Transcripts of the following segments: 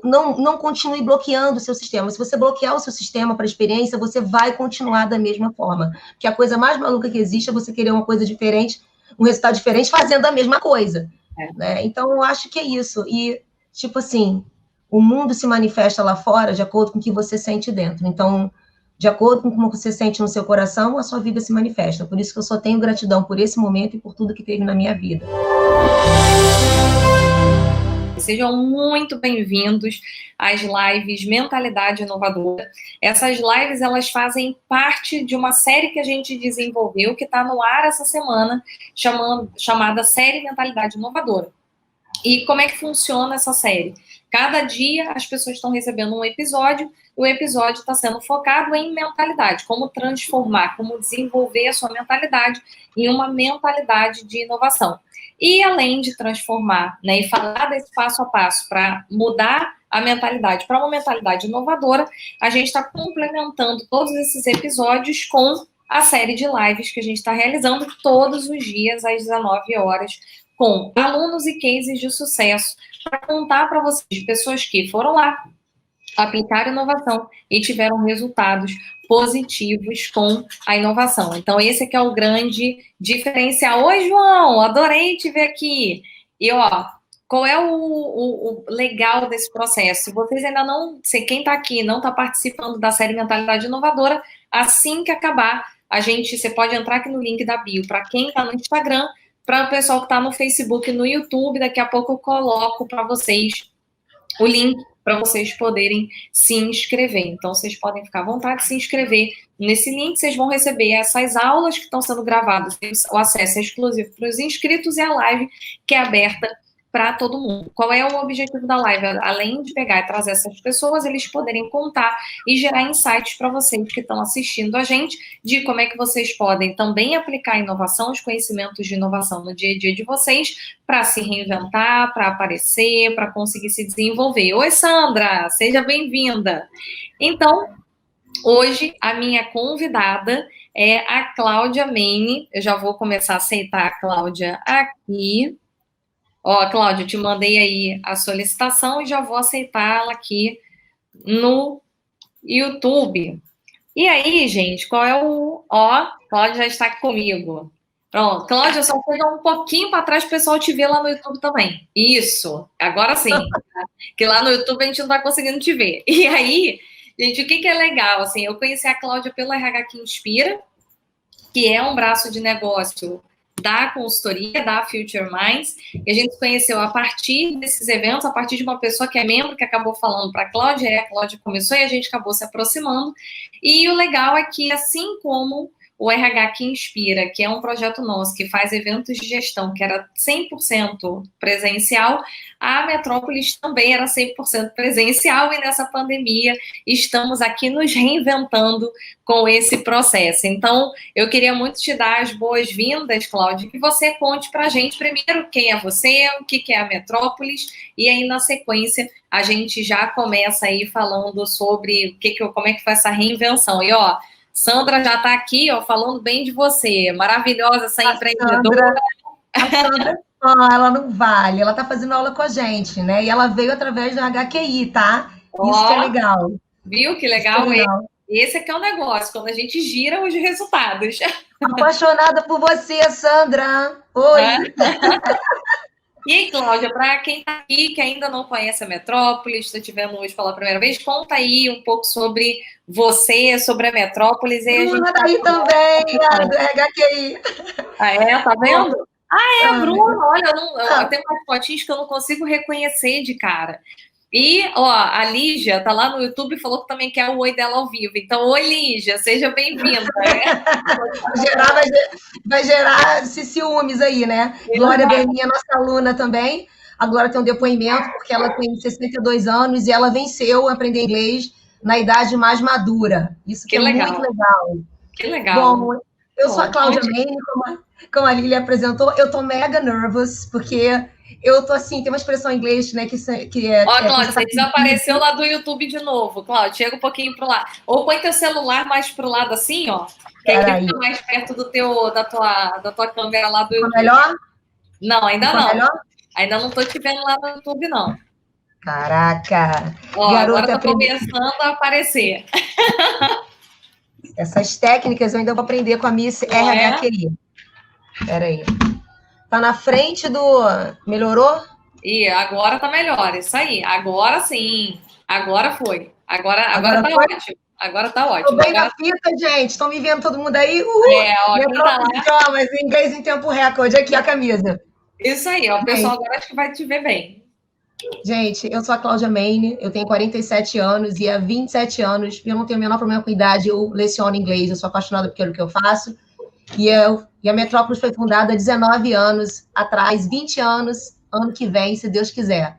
não continue bloqueando o seu sistema. Se você bloquear o seu sistema para a experiência, você vai continuar da mesma forma. Porque a coisa mais maluca que existe é você querer uma coisa diferente, um resultado diferente, fazendo a mesma coisa. Né? Então, eu acho que é isso. E, tipo assim, o mundo se manifesta lá fora de acordo com o que você sente dentro. Então, de acordo com como você sente no seu coração, a sua vida se manifesta. Por isso que eu só tenho gratidão por esse momento e por tudo que teve na minha vida. Sejam muito bem-vindos às lives Mentalidade Inovadora. Essas lives, elas fazem parte de uma série que a gente desenvolveu, que está no ar essa semana, chamada Série Mentalidade Inovadora. E como é que funciona essa série? Cada dia as pessoas estão recebendo um episódio, o episódio está sendo focado em mentalidade, como transformar, como desenvolver a sua mentalidade em uma mentalidade de inovação. E além de transformar, né, e falar desse passo a passo para mudar a mentalidade para uma mentalidade inovadora, a gente está complementando todos esses episódios com a série de lives que a gente está realizando todos os dias às 19 horas, com alunos e cases de sucesso, para contar para vocês, pessoas que foram lá, aplicaram inovação e tiveram resultados positivos com a inovação. Então, esse aqui é o grande diferencial. Oi, João, adorei te ver aqui. E, ó, qual é o legal desse processo? Se vocês ainda não, se quem está aqui não está participando da série Mentalidade Inovadora, assim que acabar, você pode entrar aqui no link da bio. Para quem está no Instagram, para o pessoal que está no Facebook e no YouTube, daqui a pouco eu coloco para vocês o link para vocês poderem se inscrever. Então, vocês podem ficar à vontade de se inscrever nesse link. Vocês vão receber essas aulas que estão sendo gravadas. O acesso é exclusivo para os inscritos e a live que é aberta para todo mundo. Qual é o objetivo da live? Além de pegar e trazer essas pessoas, eles poderem contar e gerar insights para vocês que estão assistindo a gente, de como é que vocês podem também aplicar a inovação, os conhecimentos de inovação no dia a dia de vocês, para se reinventar, para aparecer, para conseguir se desenvolver. Oi, Sandra, seja bem-vinda. Então, hoje a minha convidada é a Cláudia Maine. Eu já vou começar a aceitar a Cláudia aqui. Ó, Cláudia, eu te mandei aí a solicitação e já vou aceitá-la aqui no YouTube. E aí, gente, qual é o... Ó, Cláudia já está comigo. Pronto, Cláudia, só chega um pouquinho para trás, o pessoal te vê lá no YouTube também. Isso, agora sim. Que lá no YouTube a gente não está conseguindo te ver. E aí, gente, o que é legal? Assim, eu conheci a Cláudia pelo RH que Inspira, que é um braço de negócio da consultoria, da Future Minds, e a gente se conheceu a partir desses eventos, a partir de uma pessoa que é membro, que acabou falando para a Cláudia, e a Cláudia começou e a gente acabou se aproximando, e o legal é que, assim como o RH que Inspira, que é um projeto nosso que faz eventos de gestão, que era 100% presencial, a Metrópolis também era 100% presencial, e nessa pandemia estamos aqui nos reinventando com esse processo. Então, eu queria muito te dar as boas-vindas, Cláudia, que você conte para a gente primeiro quem é você, o que é a Metrópolis, e aí na sequência a gente já começa aí falando sobre como é que foi essa reinvenção. E ó, Sandra já está aqui, ó, falando bem de você, maravilhosa essa empreendedora. A Sandra, ela não vale, ela está fazendo aula com a gente, né? E ela veio através do HQI, tá? Isso que é legal. Viu que legal? Esse aqui é o negócio, quando a gente gira os resultados. Apaixonada por você, Sandra. Oi! E aí, Cláudia, para quem está aqui, que ainda não conhece a Metrópolis, está te vendo hoje pela primeira vez, conta aí um pouco sobre você, sobre a Metrópolis. E Bruna está aí também, do HQI. Ah, é? Tá vendo? Ah, é, Bruna. Olha, eu tenho umas fotinhas que eu não consigo reconhecer de cara. E, ó, a Lígia tá lá no YouTube e falou que também quer o oi dela ao vivo. Então, oi, Lígia, seja bem-vinda. Vai gerar esses ciúmes aí, né? Glória Berninha, nossa aluna também. A Glória tem um depoimento, porque ela tem 62 anos e ela venceu a aprender inglês na idade mais madura. Isso que é muito legal. Que legal. Bom, eu sou a Cláudia Maine, como a Lili apresentou. Eu tô mega nervous, porque... Eu tô assim, tem uma expressão em inglês, né, que é... Ó, Cláudia, você desapareceu lá do YouTube de novo, Cláudia, chega um pouquinho pro lado. Ou põe teu celular mais pro lado assim, ó, que aí fica mais perto da tua câmera lá do YouTube. Melhor? Não, ainda não. Melhor? Ainda não tô te vendo lá no YouTube, não. Caraca! Ó, agora Garota, tá começando a aparecer. essas técnicas eu ainda vou aprender com a Miss RH querida. Espera aí. Tá na frente do... Melhorou? E agora tá melhor, isso aí. Agora sim. Agora foi. Agora tá foi? ótimo. Agora tá ótimo. Tô bem agora... na fita, gente. Estão me vendo todo mundo aí? Ó, quem tá lá... idiomas, inglês em tempo recorde. Aqui a camisa. Isso aí, ó. O pessoal agora acho que vai te ver bem. Gente, eu sou a Cláudia Maine, eu tenho 47 anos e há 27 anos, eu não tenho o menor problema com idade, eu leciono inglês, eu sou apaixonada pelo que eu faço. E a Metrópolis foi fundada há 19 anos atrás, 20 anos, ano que vem, se Deus quiser.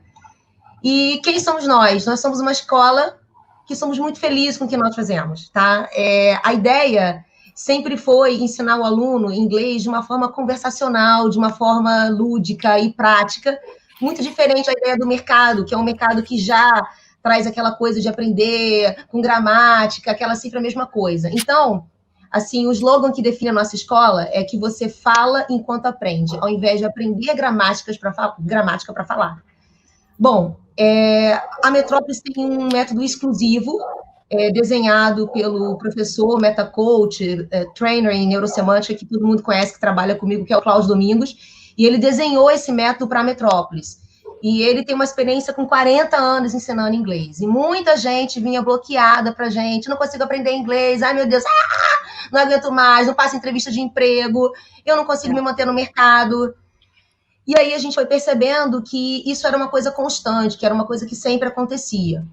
E quem somos nós? Nós somos uma escola que somos muito felizes com o que nós fazemos, tá? A ideia sempre foi ensinar o aluno inglês de uma forma conversacional, de uma forma lúdica e prática, muito diferente da ideia do mercado, que é um mercado que já traz aquela coisa de aprender com gramática, aquela sempre a mesma coisa. Então, assim, o slogan que define a nossa escola é que você fala enquanto aprende, ao invés de aprender gramática para falar. Bom, a Metrópolis tem um método exclusivo, desenhado pelo professor, metacoach, trainer em neurosemântica, que todo mundo conhece, que trabalha comigo, que é o Cláudio Domingos, e ele desenhou esse método para a Metrópolis. E ele tem uma experiência com 40 anos ensinando inglês. E muita gente vinha bloqueada para a gente, não consigo aprender inglês, ai meu Deus, não aguento mais, não passo entrevista de emprego, eu não consigo me manter no mercado. E aí a gente foi percebendo que isso era uma coisa constante, que era uma coisa que sempre acontecia.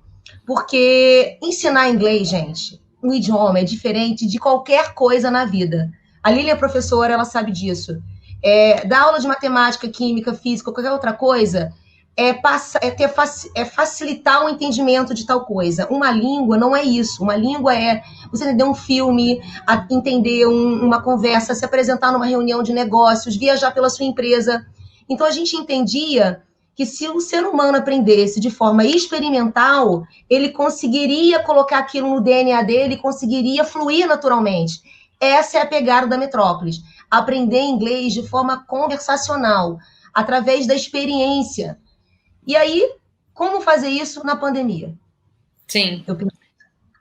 Porque ensinar inglês, gente, um idioma é diferente de qualquer coisa na vida. A Lília é professora, ela sabe disso. Dar aula de matemática, química, física, qualquer outra coisa, facilitar o entendimento de tal coisa. Uma língua não é isso. Uma língua é você entender um filme, entender uma conversa, se apresentar numa reunião de negócios, viajar pela sua empresa. Então, a gente entendia que se o ser humano aprendesse de forma experimental, ele conseguiria colocar aquilo no DNA dele, conseguiria fluir naturalmente. Essa é a pegada da Metrópolis. Aprender inglês de forma conversacional, através da experiência. E aí, como fazer isso na pandemia? Sim.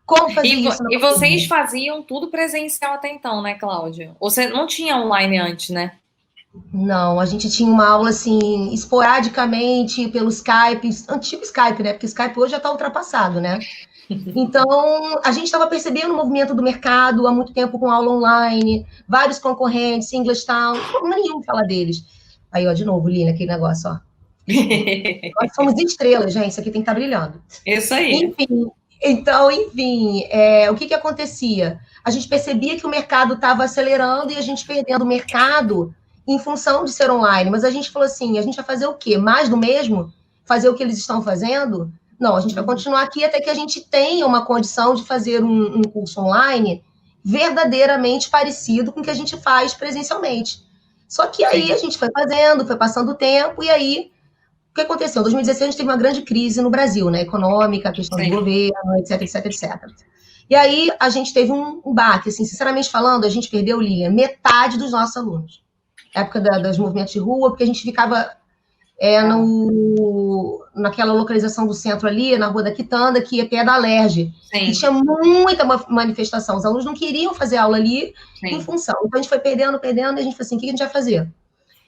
Como fazer isso na pandemia? E vocês faziam tudo presencial até então, né, Cláudia? Você não tinha online antes, né? Não, a gente tinha uma aula, assim, esporadicamente, pelo Skype, antigo Skype, né? Porque o Skype hoje já está ultrapassado, né? Então, a gente estava percebendo o movimento do mercado há muito tempo com aula online, vários concorrentes, English Town, nenhum fala deles. Aí, ó, de novo, Lina, aquele negócio, ó. Nós somos estrelas, gente, isso aqui tem que estar brilhando. Isso aí. Enfim, o que acontecia? A gente percebia que o mercado estava acelerando e a gente perdendo o mercado em função de ser online, mas a gente falou assim, a gente vai fazer o quê? Mais do mesmo? Fazer o que eles estão fazendo? Não, a gente vai continuar aqui até que a gente tenha uma condição de fazer um curso online verdadeiramente parecido com o que a gente faz presencialmente. Só que aí a gente foi fazendo, foi passando o tempo, e aí, o que aconteceu? Em 2016 a gente teve uma grande crise no Brasil, né? Econômica, questão do governo, etc, etc, etc. E aí a gente teve um baque, assim, sinceramente falando, a gente perdeu, Lilian, metade dos nossos alunos. Época dos movimentos de rua, porque a gente ficava naquela localização do centro ali, na Rua da Quitanda, que é pé da Alerj. E tinha muita manifestação. Os alunos não queriam fazer aula ali em função. Então, a gente foi perdendo, e a gente falou assim, o que a gente vai fazer?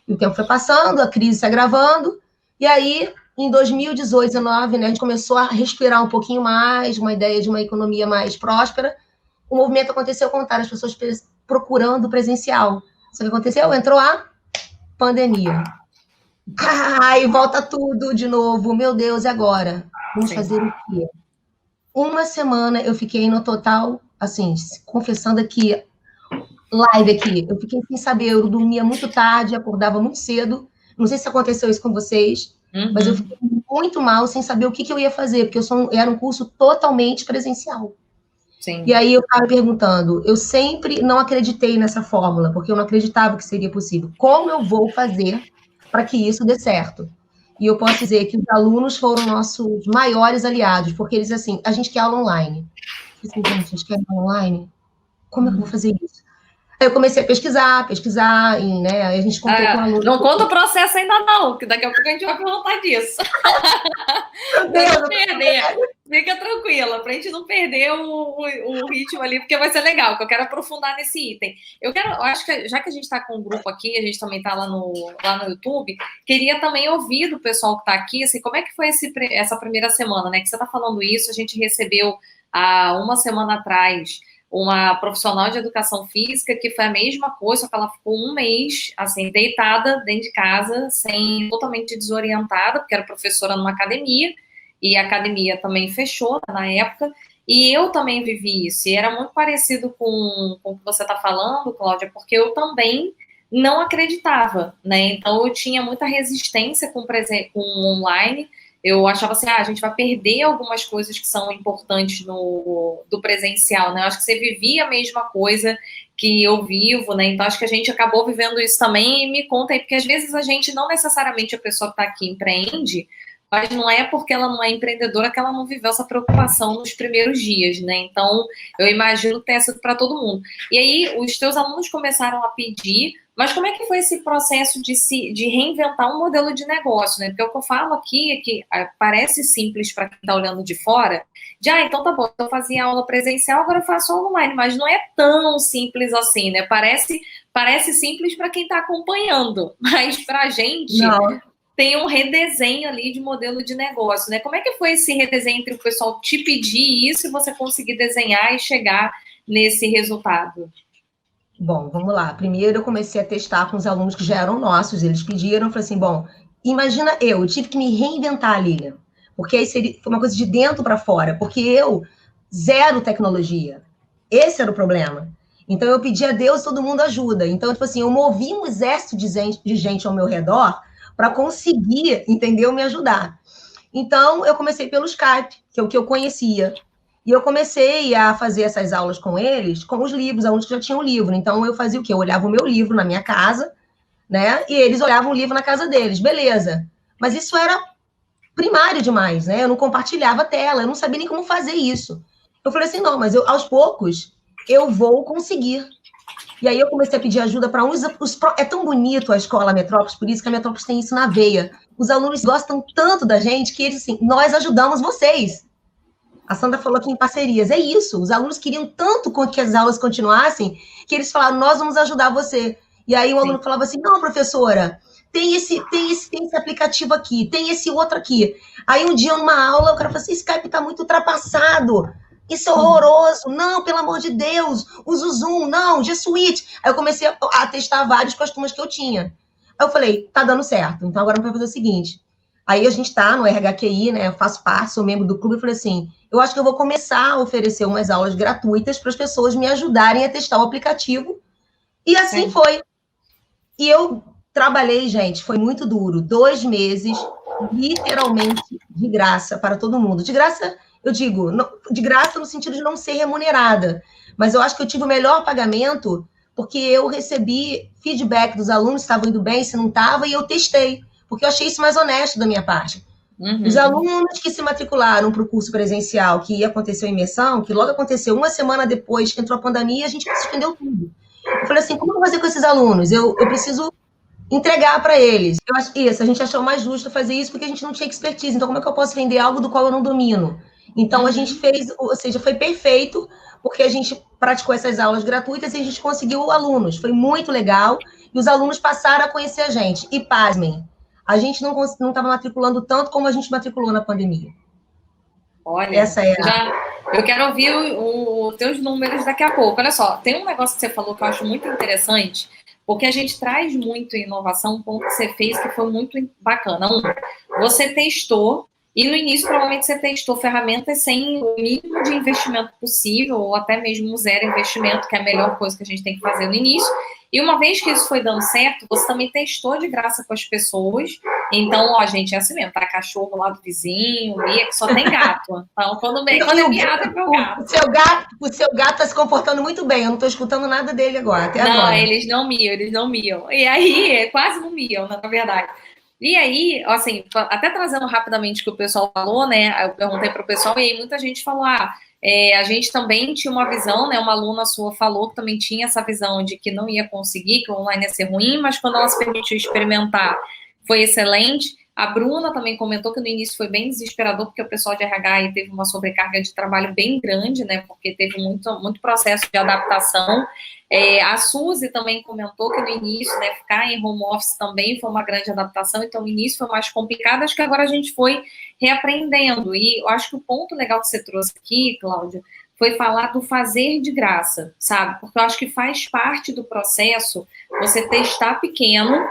E o tempo foi passando, a crise se agravando, e aí, em 2018, 2019, né, a gente começou a respirar um pouquinho mais, uma ideia de uma economia mais próspera. O movimento aconteceu ao contrário, as pessoas procurando presencial. Sabe o que aconteceu? Entrou a pandemia. Ai, volta tudo de novo. Meu Deus, e agora? Vamos fazer o quê? Uma semana eu fiquei no total, assim, confessando aqui, live aqui. Eu fiquei sem saber, eu dormia muito tarde, acordava muito cedo. Não sei se aconteceu isso com vocês, mas eu fiquei muito mal sem saber o que eu ia fazer, porque era um curso totalmente presencial. Sim. E aí eu estava perguntando, eu sempre não acreditei nessa fórmula, porque eu não acreditava que seria possível. Como eu vou fazer para que isso dê certo? E eu posso dizer que os alunos foram nossos maiores aliados, porque eles, assim, a gente quer aula online. Assim, gente, a gente quer aula online? Como é que eu vou fazer isso? Aí eu comecei a pesquisar, e, né, aí a gente contou com a aluna. Não conta o processo ainda não, que daqui a pouco a gente vai perguntar disso. Meu Deus, não perder. Fica tranquila, pra gente não perder o ritmo ali, porque vai ser legal, que eu quero aprofundar nesse item. Eu acho que já que a gente está com um grupo aqui, a gente também está lá no YouTube, queria também ouvir do pessoal que está aqui, assim, como é que foi essa primeira semana, né? Que você está falando isso, a gente recebeu há uma semana atrás uma profissional de educação física que foi a mesma coisa, só que ela ficou um mês, assim, deitada dentro de casa, totalmente desorientada, porque era professora numa academia, e a academia também fechou na época, e eu também vivi isso, e era muito parecido com o que você está falando, Cláudia, porque eu também não acreditava, né? Então eu tinha muita resistência com online. Eu achava assim, a gente vai perder algumas coisas que são importantes do presencial, né? Eu acho que você vivia a mesma coisa que eu vivo, né? Então acho que a gente acabou vivendo isso também. E me conta aí, porque às vezes a gente, não necessariamente a pessoa que está aqui empreende, mas não é porque ela não é empreendedora que ela não viveu essa preocupação nos primeiros dias, né? Então eu imagino que tenha sido para todo mundo. E aí os teus alunos começaram a pedir. Mas como é que foi esse processo de reinventar um modelo de negócio, né? Porque o que eu falo aqui é que parece simples para quem está olhando de fora, então tá bom, eu fazia aula presencial, agora eu faço online, mas não é tão simples assim, né? Parece simples para quem está acompanhando, mas para a gente tem um redesenho ali de modelo de negócio, né? Como é que foi esse redesenho entre o pessoal te pedir isso e você conseguir desenhar e chegar nesse resultado? Bom, vamos lá. Primeiro eu comecei a testar com os alunos que já eram nossos, eles pediram, eu falei assim, bom, imagina eu tive que me reinventar, Lilian, porque aí foi uma coisa de dentro para fora, porque eu, zero tecnologia, esse era o problema. Então eu pedi a Deus, todo mundo ajuda. Então, tipo assim, eu movi um exército de gente ao meu redor para conseguir, entendeu, me ajudar. Então, eu comecei pelo Skype, que é o que eu conhecia. E eu comecei a fazer essas aulas com eles, com os livros, alunos que já tinham livro. Então, eu fazia o quê? Eu olhava o meu livro na minha casa, né? E eles olhavam o livro na casa deles. Beleza. Mas isso era primário demais, né? Eu não compartilhava a tela, eu não sabia nem como fazer isso. Eu falei assim, não, mas aos poucos, eu vou conseguir. E aí eu comecei a pedir ajuda para uns. É tão bonito a escola Metrópolis, por isso que a Metrópolis tem isso na veia. Os alunos gostam tanto da gente que eles, assim, nós ajudamos vocês. A Sandra falou aqui em parcerias. É isso. Os alunos queriam tanto que as aulas continuassem que eles falaram, nós vamos ajudar você. E aí o aluno falava assim, não, professora, tem esse aplicativo aqui, tem esse outro aqui. Aí um dia, numa aula, o cara falou assim, Skype está muito ultrapassado. Isso é horroroso. Não, pelo amor de Deus. Usa o Zoom. Não, G Suite. Aí eu comecei a testar vários com as turmas que eu tinha. Aí eu falei, tá dando certo. Então agora vamos fazer o seguinte. Aí a gente tá no RHQI, né? Eu faço parte, sou membro do clube. Eu falei assim, eu acho que eu vou começar a oferecer umas aulas gratuitas para as pessoas me ajudarem a testar o aplicativo. E assim foi. E eu trabalhei, gente, foi muito duro. 2 meses, literalmente, de graça para todo mundo. De graça, eu digo, de graça no sentido de não ser remunerada. Mas eu acho que eu tive o melhor pagamento porque eu recebi feedback dos alunos se estavam indo bem, se não estava, e eu testei. Porque eu achei isso mais honesto da minha parte. Uhum. Os alunos que se matricularam para o curso presencial, que ia acontecer a imersão, que logo aconteceu uma semana depois que entrou a pandemia, a gente suspendeu tudo. Eu falei assim, como eu vou fazer com esses alunos? Eu preciso entregar para eles. Eu acho isso, a gente achou mais justo fazer isso porque a gente não tinha expertise. Então, como é que eu posso vender algo do qual eu não domino? Então, a gente fez, ou seja, foi perfeito, porque a gente praticou essas aulas gratuitas e a gente conseguiu alunos. Foi muito legal. E os alunos passaram a conhecer a gente. E, pasmem, a gente não estava matriculando tanto como a gente matriculou na pandemia. Olha, essa é eu quero ouvir os teus números daqui a pouco. Olha só, tem um negócio que você falou que eu acho muito interessante, porque a gente traz muito inovação, um ponto que você fez que foi muito bacana. Você testou, e no início provavelmente você testou ferramentas sem o mínimo de investimento possível, ou até mesmo zero investimento, que é a melhor coisa que a gente tem que fazer no início. E uma vez que isso foi dando certo, você também testou de graça com as pessoas. Então, ó, gente, é assim mesmo, tá? Cachorro lá do vizinho, Lia, que só tem gato. Então, quando é miado, é meu gato. O seu gato tá se comportando muito bem, eu não tô escutando nada dele agora, até agora. Não, eles não miam. E aí, quase não miam, na verdade. E aí, assim, até trazendo rapidamente o que o pessoal falou, né? Eu perguntei para o pessoal e aí muita gente falou, A gente também tinha uma visão, né? Uma aluna sua falou que também tinha essa visão de que não ia conseguir, que o online ia ser ruim, mas quando ela se permitiu experimentar, foi excelente. A Bruna também comentou que no início foi bem desesperador, porque o pessoal de RH aí teve uma sobrecarga de trabalho bem grande, né? Porque teve muito processo de adaptação. A Suzy também comentou que no início, né, ficar em home office também foi uma grande adaptação, então o início foi mais complicado, acho que agora a gente foi reaprendendo. E eu acho que o ponto legal que você trouxe aqui, Cláudia, foi falar do fazer de graça, sabe? Porque eu acho que faz parte do processo você testar pequeno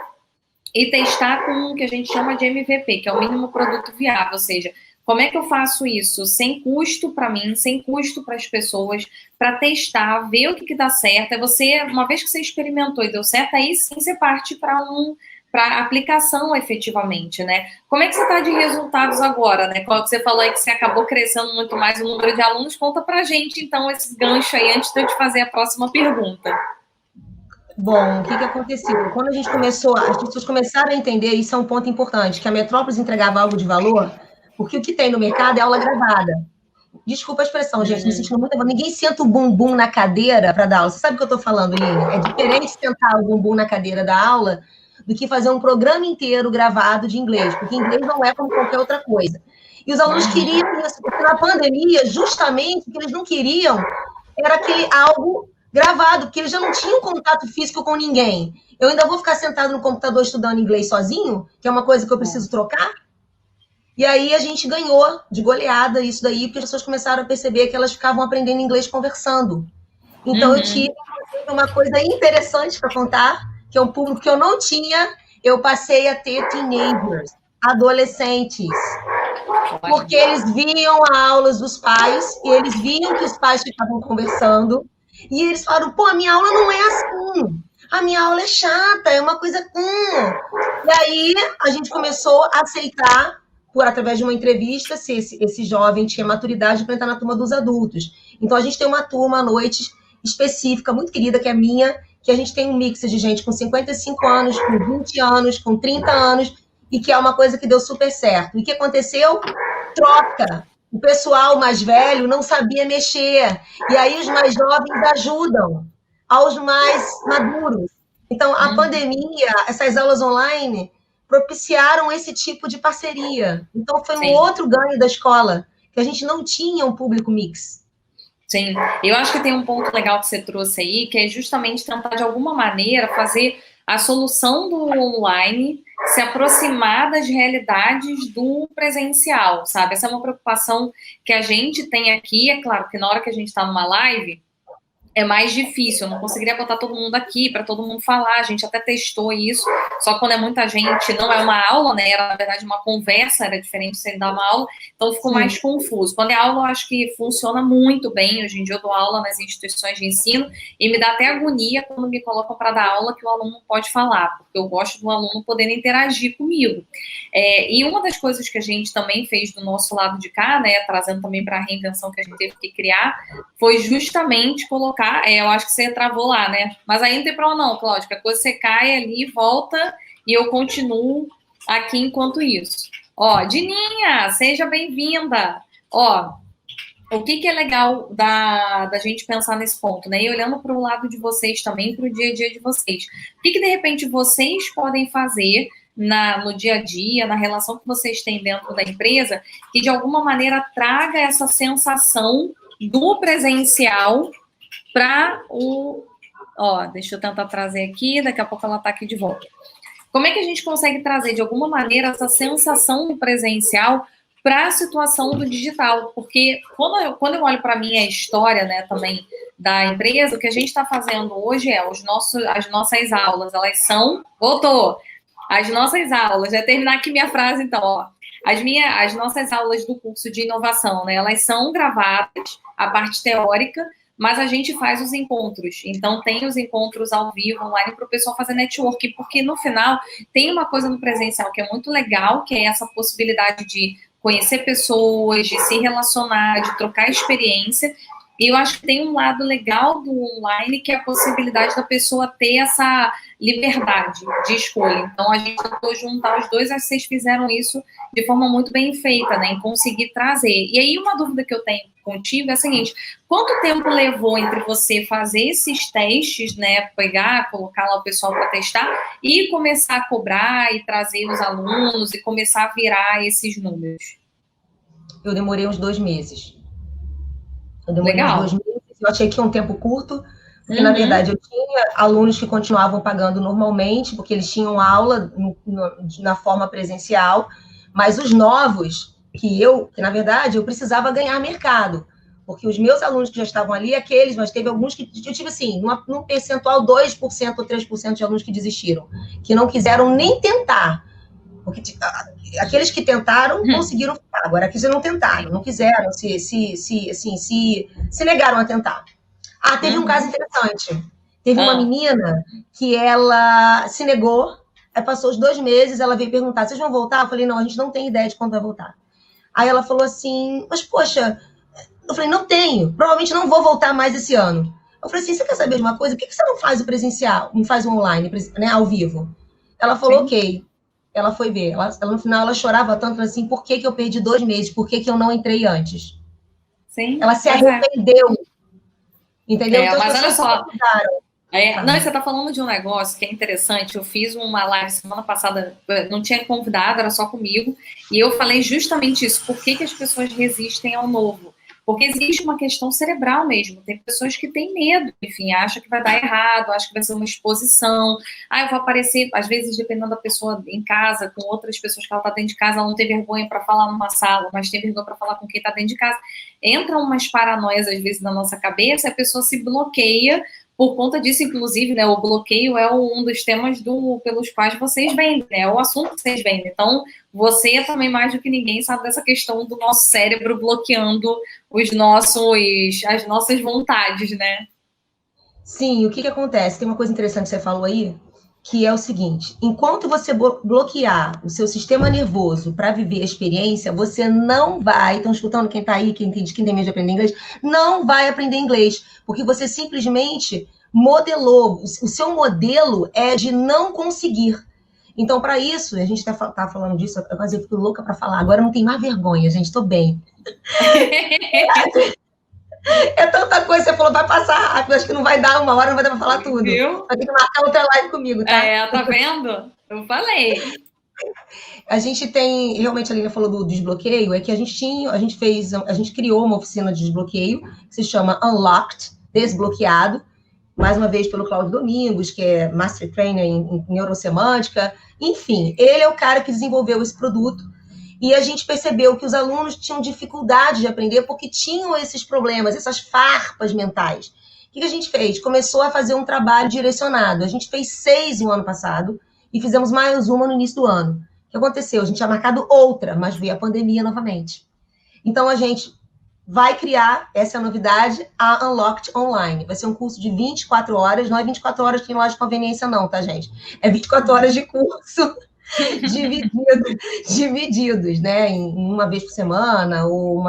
e testar com o que a gente chama de MVP, que é o mínimo produto viável, ou seja, como é que eu faço isso sem custo para mim, sem custo para as pessoas, para testar, ver o que dá certo. É você, uma vez que você experimentou e deu certo, aí sim você parte para aplicação efetivamente, né? Como é que você está de resultados agora, né? Quando você falou aí que você acabou crescendo muito mais o número de alunos, conta pra gente, então, esse gancho aí, antes de eu te fazer a próxima pergunta. Bom, o que aconteceu? Quando a gente começou, as pessoas começaram a entender, isso é um ponto importante, que a Metrópolis entregava algo de valor, porque o que tem no mercado é aula gravada. Desculpa a expressão, gente, me sentindo muito... Ninguém senta o bumbum na cadeira para dar aula. Você sabe o que eu estou falando, Lívia? É diferente sentar o bumbum na cadeira da aula do que fazer um programa inteiro gravado de inglês, porque inglês não é como qualquer outra coisa. E os alunos queriam isso, porque na pandemia, justamente, o que eles não queriam era aquele algo gravado, porque eles já não tinham contato físico com ninguém. Eu ainda vou ficar sentado no computador estudando inglês sozinho, que é uma coisa que eu preciso trocar? E aí a gente ganhou de goleada isso daí, porque as pessoas começaram a perceber que elas ficavam aprendendo inglês conversando. Então eu tive uma coisa interessante para contar, que é um público que eu não tinha, eu passei a ter teenagers, adolescentes. Porque eles viam as aulas dos pais, e eles viam que os pais ficavam conversando, e eles falaram, pô, a minha aula não é assim, a minha aula é chata, é uma coisa... E aí a gente começou a aceitar, através de uma entrevista, se esse jovem tinha maturidade para entrar na turma dos adultos. Então a gente tem uma turma à noite específica, muito querida, que é a minha, que a gente tem um mix de gente com 55 anos, com 20 anos, com 30 anos, e que é uma coisa que deu super certo. E o que aconteceu? Troca. O pessoal mais velho não sabia mexer. E aí os mais jovens ajudam aos mais maduros. Então, a pandemia, essas aulas online, propiciaram esse tipo de parceria. Então, foi um outro ganho da escola, que a gente não tinha um público mix. Sim, eu acho que tem um ponto legal que você trouxe aí, que é justamente tentar, de alguma maneira, fazer a solução do online se aproximar das realidades do presencial, sabe? Essa é uma preocupação que a gente tem aqui. É claro que na hora que a gente está numa live, é mais difícil, eu não conseguiria botar todo mundo aqui para todo mundo falar, a gente até testou isso, só que quando é muita gente, não é uma aula, né, era na verdade uma conversa, era diferente de você dar uma aula, então ficou mais confuso. Quando é aula, eu acho que funciona muito bem, hoje em dia eu dou aula nas instituições de ensino, e me dá até agonia quando me colocam para dar aula que o aluno não pode falar, porque eu gosto do aluno poder interagir comigo. E uma das coisas que a gente também fez do nosso lado de cá, né, trazendo também para a reinvenção que a gente teve que criar, foi justamente colocar, eu acho que você travou lá, né? Mas aí não tem problema não, Cláudia, que a coisa você cai ali, volta e eu continuo aqui enquanto isso. Ó, Dininha, seja bem-vinda. Ó, o que é legal da gente pensar nesse ponto, né? E olhando para o lado de vocês também, para o dia a dia de vocês. O que de repente vocês podem fazer no dia a dia, na relação que vocês têm dentro da empresa, que de alguma maneira traga essa sensação do presencial para o... Ó, deixa eu tentar trazer aqui, daqui a pouco ela está aqui de volta. Como é que a gente consegue trazer, de alguma maneira, essa sensação do presencial para a situação do digital? Porque quando eu olho para a minha história, né, também da empresa, o que a gente está fazendo hoje é as nossas aulas, elas são... Voltou! As nossas aulas, já terminar aqui minha frase, então, ó. As nossas aulas do curso de inovação, né, elas são gravadas, a parte teórica, mas a gente faz os encontros. Então, tem os encontros ao vivo, online, para o pessoal fazer networking, porque no final tem uma coisa no presencial que é muito legal, que é essa possibilidade de conhecer pessoas, de se relacionar, de trocar experiência, E eu acho que tem um lado legal do online, que é a possibilidade da pessoa ter essa liberdade de escolha. Então, a gente tentou juntar os dois, acho que vocês fizeram isso de forma muito bem feita, né, em conseguir trazer. E aí, uma dúvida que eu tenho contigo é a seguinte: quanto tempo levou entre você fazer esses testes, né, pegar, colocar lá o pessoal para testar, e começar a cobrar e trazer os alunos e começar a virar esses números? Eu demorei uns 2 meses. Eu demorei uns Legal. 2 meses, eu achei que é um tempo curto, porque, na verdade, eu tinha alunos que continuavam pagando normalmente, porque eles tinham aula na forma presencial, mas os novos, que na verdade, eu precisava ganhar mercado, porque os meus alunos que já estavam ali, aqueles, mas teve alguns que, eu tive assim, num percentual, 2% ou 3% de alunos que desistiram, que não quiseram nem tentar, porque aqueles que tentaram conseguiram ficar, agora aqueles não tentaram, não quiseram, se negaram a tentar. Teve um caso interessante. Teve uma menina que ela se negou, aí passou os 2 meses, ela veio perguntar: vocês vão voltar? Eu falei: não, a gente não tem ideia de quando vai voltar. Aí ela falou assim: mas poxa, eu falei: não tenho, provavelmente não vou voltar mais esse ano. Eu falei assim: você quer saber de uma coisa? Por que você não faz o presencial, não faz o online, né, ao vivo? Ela falou: ok. Ela foi ver. No final, ela chorava tanto assim: por que eu perdi 2 meses? Por que eu não entrei antes? Sim, ela se arrependeu. Entendeu? Então, mas olha só. Não, você está falando de um negócio que é interessante. Eu fiz uma live semana passada, não tinha convidado, era só comigo, e eu falei justamente isso. Por que as pessoas resistem ao novo? Porque existe uma questão cerebral mesmo. Tem pessoas que têm medo, enfim, acham que vai dar errado, acham que vai ser uma exposição. Eu vou aparecer, às vezes, dependendo da pessoa em casa, com outras pessoas que ela está dentro de casa, ela não tem vergonha para falar numa sala, mas tem vergonha para falar com quem está dentro de casa. Entram umas paranoias, às vezes, na nossa cabeça, e a pessoa se bloqueia. Por conta disso, inclusive, né, o bloqueio é um dos temas pelos quais vocês vendem, né, é o assunto que vocês vendem. Então, você também, mais do que ninguém, sabe dessa questão do nosso cérebro bloqueando as nossas vontades, né? Sim, o que acontece? Tem uma coisa interessante que você falou aí, que é o seguinte: enquanto você bloquear o seu sistema nervoso para viver a experiência, você não vai, estão escutando quem está aí, quem tem medo de aprender inglês, não vai aprender inglês, porque você simplesmente modelou, o seu modelo é de não conseguir. Então, para isso, a gente tá falando disso, mas eu fico louca para falar, agora não tem mais vergonha, gente, estou bem. É tanta coisa, você falou, vai passar rápido, acho que não vai dar 1 hora, não vai dar para falar tudo. Viu? Vai ter que marcar outra live comigo, tá? Tá vendo? Eu falei. A gente tem, realmente a Lina falou do desbloqueio, é que a gente criou uma oficina de desbloqueio, que se chama Unlocked, desbloqueado, mais uma vez pelo Cláudio Domingos, que é Master Trainer em neurosemântica. Enfim, ele é o cara que desenvolveu esse produto, e a gente percebeu que os alunos tinham dificuldade de aprender porque tinham esses problemas, essas farpas mentais. O que a gente fez? Começou a fazer um trabalho direcionado. A gente fez 6 no ano passado e fizemos mais uma no início do ano. O que aconteceu? A gente tinha marcado outra, mas veio a pandemia novamente. Então, a gente vai criar, essa é a novidade, a Unlocked Online. Vai ser um curso de 24 horas, não é 24 horas que em loja de conveniência não, tá, gente? É 24 horas de curso divididos, né? Em uma vez por semana, ou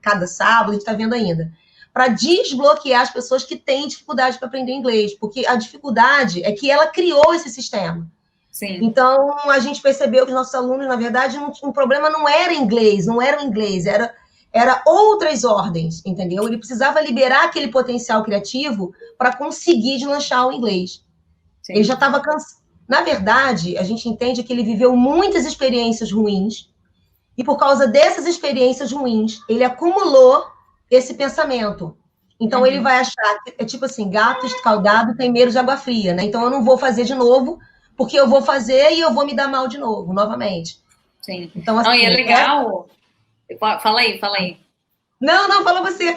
cada sábado, a gente está vendo ainda. Para desbloquear as pessoas que têm dificuldade para aprender inglês, porque a dificuldade é que ela criou esse sistema. Sim. Então, a gente percebeu que os nossos alunos, na verdade, o problema não era inglês, não era o inglês, era outras ordens, entendeu? Ele precisava liberar aquele potencial criativo para conseguir deslanchar o inglês. Sim. Ele já estava cansado. Na verdade, a gente entende que ele viveu muitas experiências ruins, e por causa dessas experiências ruins, ele acumulou esse pensamento. Então, ele vai achar que é tipo assim: gato escaldado tem medo de água fria, né? Então, eu não vou fazer de novo, porque eu vou fazer e eu vou me dar mal de novo, novamente. Sim. Então, assim, não, e é legal. Fala aí. Não, fala você.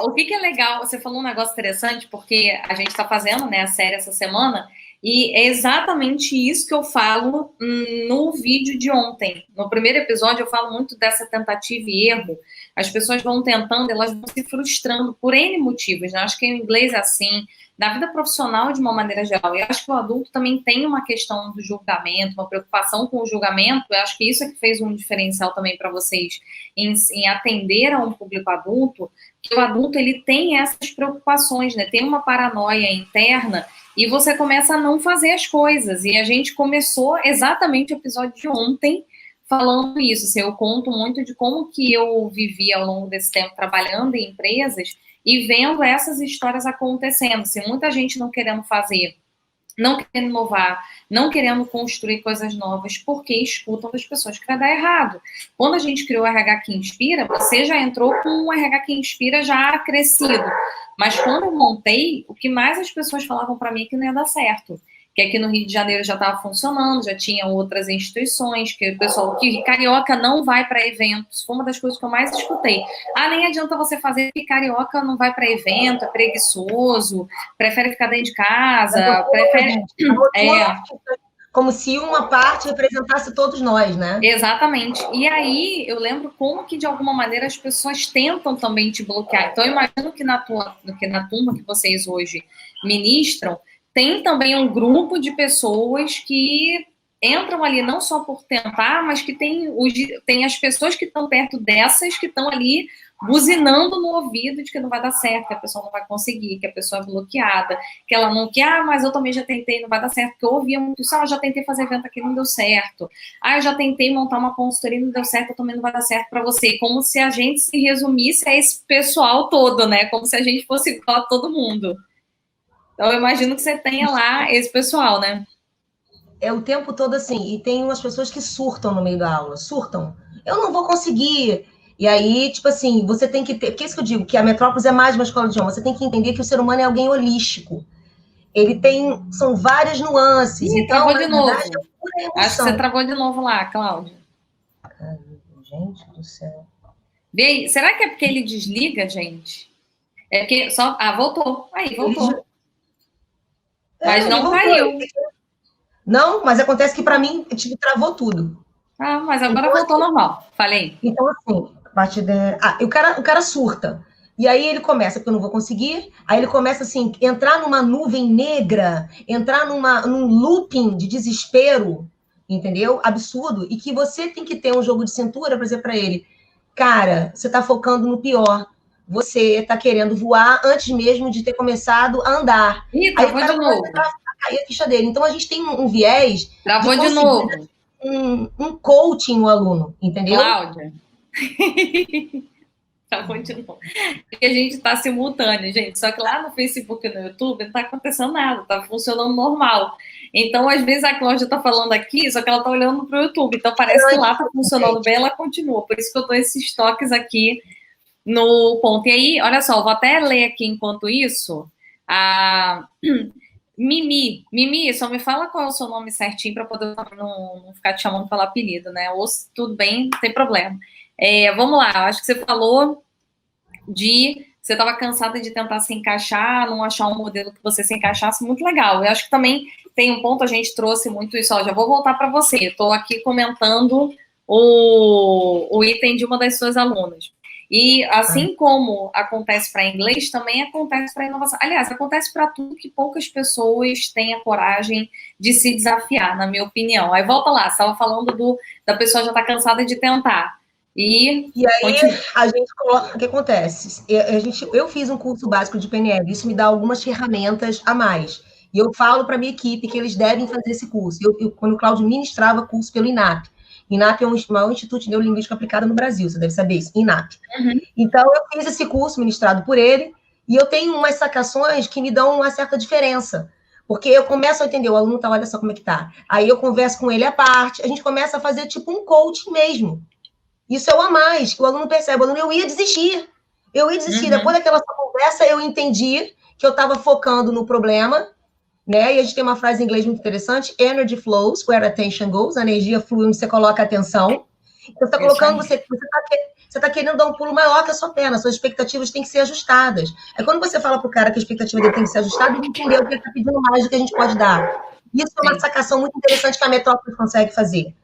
O que é legal, você falou um negócio interessante, porque a gente está fazendo, né, a série essa semana, E é exatamente isso que eu falo no vídeo de ontem. No primeiro episódio, eu falo muito dessa tentativa e erro. As pessoas vão tentando, elas vão se frustrando por N motivos, né? Acho que o inglês é assim, na vida profissional de uma maneira geral. E acho que o adulto também tem uma questão do julgamento, uma preocupação com o julgamento. Eu acho que isso é que fez um diferencial também para vocês em atender a um público adulto, que o adulto ele tem essas preocupações, né? Tem uma paranoia interna e você começa a não fazer as coisas. E a gente começou exatamente o episódio de ontem falando isso. Assim, eu conto muito de como que eu vivi ao longo desse tempo trabalhando em empresas e vendo essas histórias acontecendo. Assim, muita gente não querendo fazer, não querendo inovar, não querendo construir coisas novas, porque escutam das pessoas que vai dar errado. Quando a gente criou o RH que Inspira, você já entrou com um RH que Inspira já crescido. Mas quando eu montei, o que mais as pessoas falavam para mim é que não ia dar certo. Que aqui no Rio de Janeiro já estava funcionando, já tinha outras instituições, que o pessoal, que carioca não vai para eventos, foi uma das coisas que eu mais escutei. Ah, nem adianta você fazer que carioca não vai para evento, é preguiçoso, prefere ficar dentro de casa, prefere... Como se uma parte representasse todos nós, né? Exatamente. E aí, eu lembro como que, de alguma maneira, as pessoas tentam também te bloquear. Então, eu imagino que na turma que vocês hoje ministram, tem também um grupo de pessoas que entram ali não só por tentar, mas que tem as pessoas que estão perto dessas, que estão ali buzinando no ouvido de que não vai dar certo, que a pessoa não vai conseguir, que a pessoa é bloqueada, que ela não quer, mas eu também já tentei, não vai dar certo, porque eu ouvia muito isso, eu já tentei fazer evento aqui, não deu certo, eu já tentei montar uma consultoria, não deu certo, eu também não vai dar certo para você, como se a gente se resumisse a esse pessoal todo, né, como se a gente fosse igual a todo mundo. Então, eu imagino que você tenha lá esse pessoal, né? É o tempo todo assim. E tem umas pessoas que surtam no meio da aula. Surtam. Eu não vou conseguir. E aí, tipo assim, você tem que ter... Porque é isso que eu digo, que a Metrópolis é mais uma escola de idioma. Você tem que entender que o ser humano é alguém holístico. Ele tem... São várias nuances. Ih, então, travou de novo. Acho que você travou de novo lá, Cláudia. Gente do céu. Vê aí. Será que é porque ele desliga, gente? É porque só... voltou. Aí, voltou. Mas não caiu. Não, mas acontece que para mim, tipo, travou tudo. Mas agora então, voltou normal. Falei. Então, assim, a partir o cara surta. E aí ele começa, porque eu não vou conseguir, aí ele começa, assim, entrar numa nuvem negra, entrar num looping de desespero, entendeu? Absurdo. E que você tem que ter um jogo de cintura para dizer para ele, cara, você está focando no pior. Você está querendo voar antes mesmo de ter começado a andar. Ih, travou de novo. Cair a ficha dele. Então, a gente tem um viés... Travou de novo. Um coaching no aluno, entendeu? Cláudia. Travou de novo. Porque a gente está simultâneo, gente. Só que lá no Facebook e no YouTube não está acontecendo nada, está funcionando normal. Então, às vezes, a Cláudia está falando aqui, só que ela está olhando para o YouTube. Então, parece que lá está funcionando bem, ela continua. Por isso que eu dou esses toques aqui no ponto. E aí, olha só, vou até ler aqui enquanto isso. Mimi, só me fala qual é o seu nome certinho para poder não ficar te chamando pelo apelido, né? Ou se tudo bem, não tem problema. Vamos lá, acho que você falou você estava cansada de tentar se encaixar, não achar um modelo que você se encaixasse, muito legal. Eu acho que também tem um ponto, a gente trouxe muito isso, já vou voltar para você. Estou aqui comentando o item de uma das suas alunas. E assim como acontece para inglês, também acontece para inovação. Aliás, acontece para tudo que poucas pessoas têm a coragem de se desafiar, na minha opinião. Aí volta lá, você estava falando da pessoa já estar cansada de tentar. E aí a gente coloca... O que acontece? Eu fiz um curso básico de PNL, isso me dá algumas ferramentas a mais. E eu falo para a minha equipe que eles devem fazer esse curso. Quando o Cláudio ministrava curso pelo INAP. INAP é o maior instituto de neurolinguística aplicada no Brasil, você deve saber isso, INAP. Uhum. Então, eu fiz esse curso ministrado por ele, e eu tenho umas sacações que me dão uma certa diferença, porque eu começo a entender, o aluno tá, olha só como é que tá. Aí eu converso com ele à parte, a gente começa a fazer tipo um coaching mesmo. Isso é o a mais, que o aluno percebe. O aluno, eu ia desistir. Uhum. Depois daquela conversa, eu entendi que eu estava focando no problema, né? E a gente tem uma frase em inglês muito interessante: energy flows where attention goes. A energia flui onde você coloca a atenção. Então, você está colocando, você está querendo dar um pulo maior que a sua perna. Suas expectativas têm que ser ajustadas. É quando você fala para o cara que a expectativa dele tem que ser ajustada, ele entendeu que ele está pedindo mais do que a gente pode dar. Isso é uma sacação muito interessante que a Metrópole consegue fazer.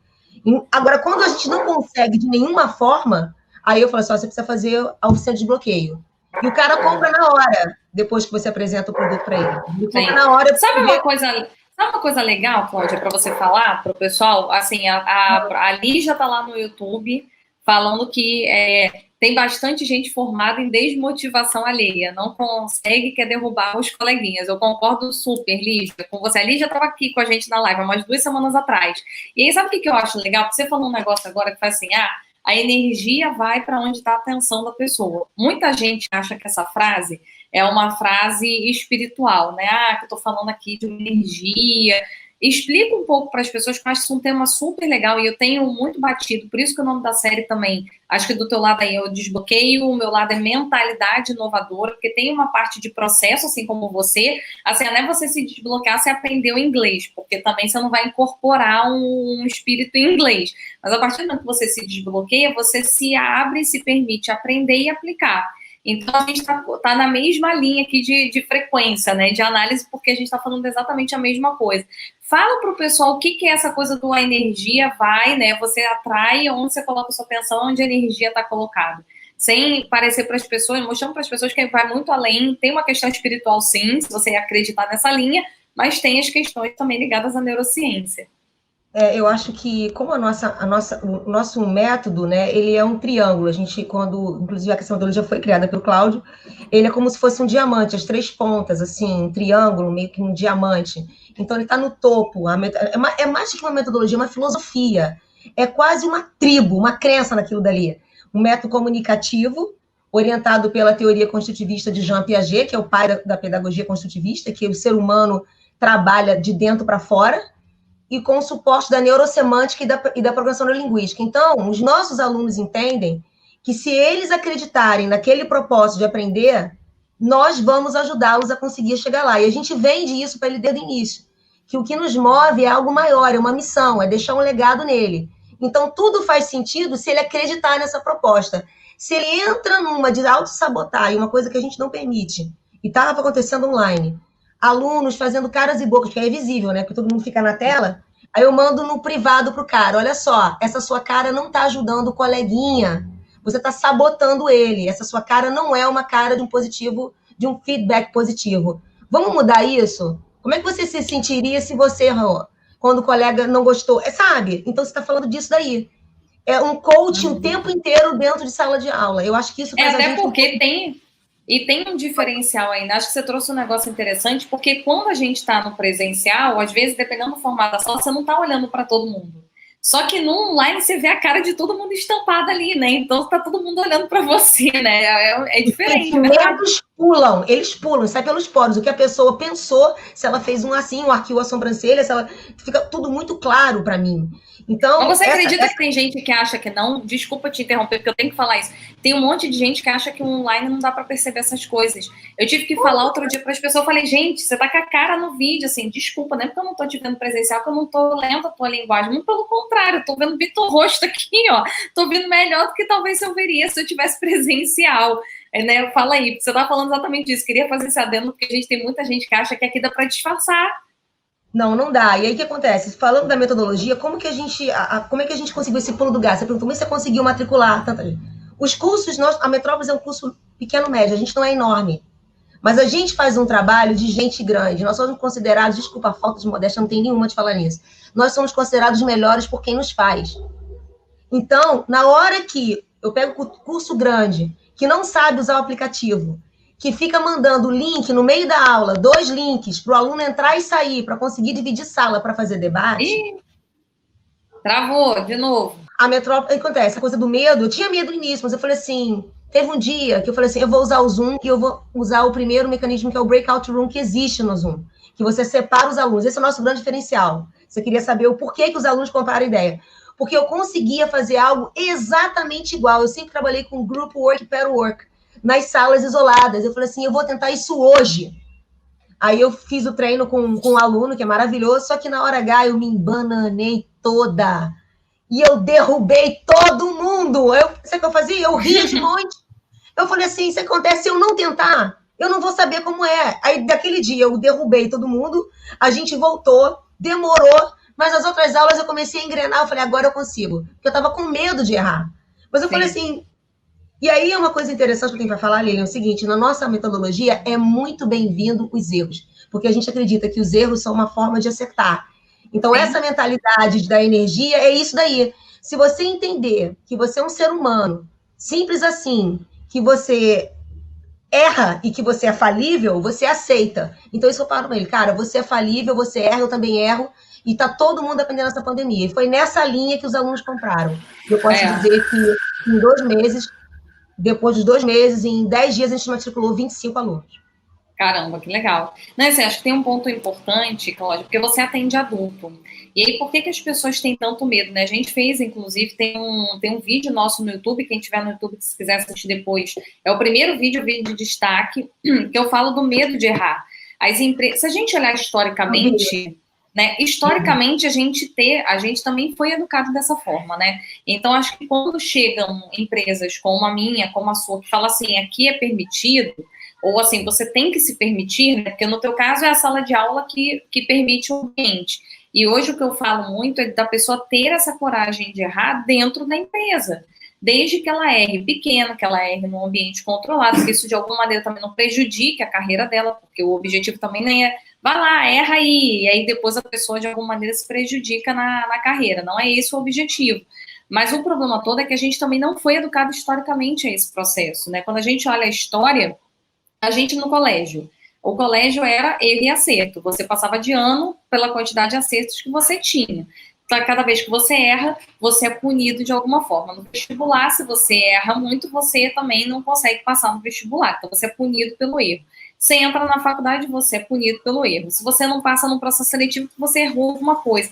Agora, quando a gente não consegue de nenhuma forma, aí eu falo assim, você precisa fazer a oficina de desbloqueio. E o cara compra na hora, depois que você apresenta o produto para ele. Ele compra na hora. Sabe uma coisa legal, Cláudia, para você falar para o pessoal? Assim, a Lígia está lá no YouTube falando que tem bastante gente formada em desmotivação alheia, não consegue, quer derrubar os coleguinhas. Eu concordo super, Lígia, com você. A Lígia estava aqui com a gente na live há umas 2 semanas atrás. E aí, sabe o que eu acho legal? Você falou um negócio agora que faz assim, a energia vai para onde está a atenção da pessoa. Muita gente acha que essa frase é uma frase espiritual, né? Que eu tô falando aqui de energia. Explica um pouco para as pessoas, que eu acho que é um tema super legal e eu tenho muito batido, por isso que o nome da série também, acho que do teu lado aí é o desbloqueio, o meu lado é mentalidade inovadora, porque tem uma parte de processo, assim como você, assim, não é você se desbloquear, você aprendeu inglês, porque também você não vai incorporar um espírito em inglês, mas a partir do momento que você se desbloqueia, você se abre e se permite aprender e aplicar. Então, a gente está na mesma linha aqui de frequência, né, de análise, porque a gente está falando exatamente a mesma coisa. Fala para o pessoal o que é essa coisa do a energia vai, né, você atrai onde você coloca a sua atenção, onde a energia está colocada. Sem parecer para as pessoas, mostrando para as pessoas que vai muito além, tem uma questão espiritual sim, se você acreditar nessa linha, mas tem as questões também ligadas à neurociência. Eu acho que, como o nosso método, né, ele é um triângulo. A gente, inclusive, a questão já foi criada pelo Cláudio, ele é como se fosse um diamante, as 3 pontas, assim, um triângulo, meio que um diamante. Então, ele está no topo. É mais do que uma metodologia, é uma filosofia. É quase uma tribo, uma crença naquilo dali. Um método comunicativo, orientado pela teoria construtivista de Jean Piaget, que é o pai da pedagogia construtivista, que o ser humano trabalha de dentro para fora, e com o suporte da neurosemântica e da programação neurolinguística. Então, os nossos alunos entendem que se eles acreditarem naquele propósito de aprender, nós vamos ajudá-los a conseguir chegar lá. E a gente vende isso para ele desde o início, que o que nos move é algo maior, é uma missão, é deixar um legado nele. Então, tudo faz sentido se ele acreditar nessa proposta. Se ele entra numa de auto-sabotagem, uma coisa que a gente não permite, e estava acontecendo online, alunos fazendo caras e bocas, que é visível, né? Porque todo mundo fica na tela. Aí eu mando no privado pro cara, olha só, essa sua cara não tá ajudando o coleguinha, você tá sabotando ele, essa sua cara não é uma cara de um positivo, de um feedback positivo. Vamos mudar isso? Como é que você se sentiria se você errou, quando o colega não gostou? Sabe? Então você tá falando disso daí. É um coaching o tempo inteiro dentro de sala de aula. Eu acho que isso faz a gente... Até porque tem um diferencial ainda, acho que você trouxe um negócio interessante, porque quando a gente está no presencial, às vezes, dependendo do formato da sala, você não está olhando para todo mundo. Só que no online você vê a cara de todo mundo estampada ali, né? Então tá todo mundo olhando para você, né? É diferente. Eles pulam, sai pelos poros. O que a pessoa pensou, se ela fez um assim, um arqueou a sobrancelha, se ela... fica tudo muito claro para mim. Então, mas você acredita que tem gente que acha que não? Desculpa te interromper, porque eu tenho que falar isso. Tem um monte de gente que acha que o online não dá para perceber essas coisas. Eu tive que falar outro dia para as pessoas, eu falei, gente, você tá com a cara no vídeo, assim, desculpa, não é porque eu não tô te vendo presencial, que eu não tô lendo a tua linguagem, muito pelo contrário, eu tô vendo Vitor Rosto aqui, ó, tô vendo melhor do que talvez eu veria se eu tivesse presencial. Né? Fala aí, você tá falando exatamente disso, queria fazer esse adendo, porque a gente tem muita gente que acha que aqui dá para disfarçar. Não dá. E aí o que acontece? Falando da metodologia, como é que a gente conseguiu esse pulo do gato? Você perguntou, como você conseguiu matricular tanta gente? Os cursos, a Metrópolis é um curso pequeno-médio, a gente não é enorme. Mas a gente faz um trabalho de gente grande. Nós somos considerados, desculpa a falta de modéstia, não tem nenhuma de falar nisso. Nós somos considerados melhores por quem nos faz. Então, na hora que eu pego o curso grande, que não sabe usar o aplicativo, que fica mandando link no meio da aula, 2 links, para o aluno entrar e sair, para conseguir dividir sala para fazer debate. Ih, travou, de novo. A Metrópole, acontece, essa coisa do medo, eu tinha medo no início, mas eu falei assim, teve um dia que eu falei assim, eu vou usar o Zoom e eu vou usar o primeiro mecanismo, que é o breakout room, que existe no Zoom, que você separa os alunos. Esse é o nosso grande diferencial. Você queria saber o porquê que os alunos compraram a ideia. Porque eu conseguia fazer algo exatamente igual. Eu sempre trabalhei com group work e pair work, nas salas isoladas. Eu falei assim, eu vou tentar isso hoje. Aí eu fiz o treino com um aluno, que é maravilhoso, só que na hora H eu me embananei toda. E eu derrubei todo mundo. Sabe o que eu fazia? Eu ria de monte. Eu falei assim, isso acontece se eu não tentar, eu não vou saber como é. Aí daquele dia eu derrubei todo mundo, a gente voltou, demorou, mas as outras aulas eu comecei a engrenar, eu falei, agora eu consigo. Porque eu estava com medo de errar. Mas eu falei assim, e aí uma coisa interessante que eu tenho para falar, Lilian, é o seguinte, na nossa metodologia é muito bem-vindo os erros, porque a gente acredita que os erros são uma forma de acertar. Então, essa mentalidade da energia é isso daí. Se você entender que você é um ser humano, simples assim, que você erra e que você é falível, você aceita. Então, isso eu falo para ele, cara, você é falível, você erra, eu também erro, e tá todo mundo aprendendo essa pandemia. E foi nessa linha que os alunos compraram. Eu posso dizer que em 2 meses, depois de 2 meses, em 10 dias, a gente matriculou 25 alunos. Caramba, que legal. Não, assim, acho que tem um ponto importante, Cláudia, porque você atende adulto. E aí, por que as pessoas têm tanto medo, né? A gente fez, inclusive, tem um vídeo nosso no YouTube, quem tiver no YouTube, se quiser assistir depois, é o primeiro vídeo de destaque, que eu falo do medo de errar. Se a gente olhar historicamente, né? Historicamente, a gente também foi educado dessa forma, né? Então, acho que quando chegam empresas como a minha, como a sua, que fala assim, aqui é permitido, ou assim, você tem que se permitir, né? Porque no teu caso é a sala de aula que permite o ambiente. E hoje o que eu falo muito é da pessoa ter essa coragem de errar dentro da empresa. Desde que ela erre pequena, que ela erre num ambiente controlado, que isso de alguma maneira também não prejudique a carreira dela, porque o objetivo também nem é, vai lá, erra aí, e aí depois a pessoa de alguma maneira se prejudica na carreira. Não é esse o objetivo. Mas o problema todo é que a gente também não foi educado historicamente a esse processo, né? Quando a gente olha a história, a gente no colégio, o colégio era erro e acerto. Você passava de ano pela quantidade de acertos que você tinha. Então, cada vez que você erra, você é punido de alguma forma. No vestibular, se você erra muito, você também não consegue passar no vestibular. Então, você é punido pelo erro. Você entra na faculdade, você é punido pelo erro. Se você não passa no processo seletivo, você errou alguma coisa.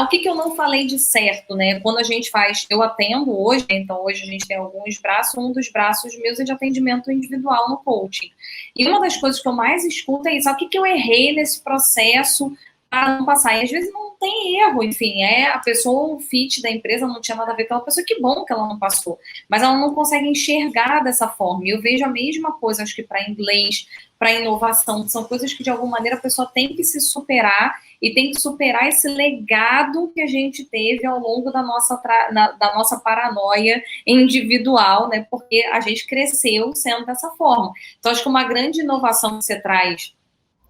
O que eu não falei de certo, né? Quando a gente faz, eu atendo hoje, então hoje a gente tem alguns braços, um dos braços meus é de atendimento individual no coaching. E uma das coisas que eu mais escuto é isso, o que eu errei nesse processo para não passar? E às vezes não tem erro, enfim, a pessoa, o fit da empresa não tinha nada a ver com aquela pessoa, que bom que ela não passou, mas ela não consegue enxergar dessa forma. E eu vejo a mesma coisa, acho que para inglês, para inovação, são coisas que de alguma maneira a pessoa tem que se superar e tem que superar esse legado que a gente teve ao longo da nossa paranoia individual, né? Porque a gente cresceu sendo dessa forma. Então, acho que uma grande inovação que você traz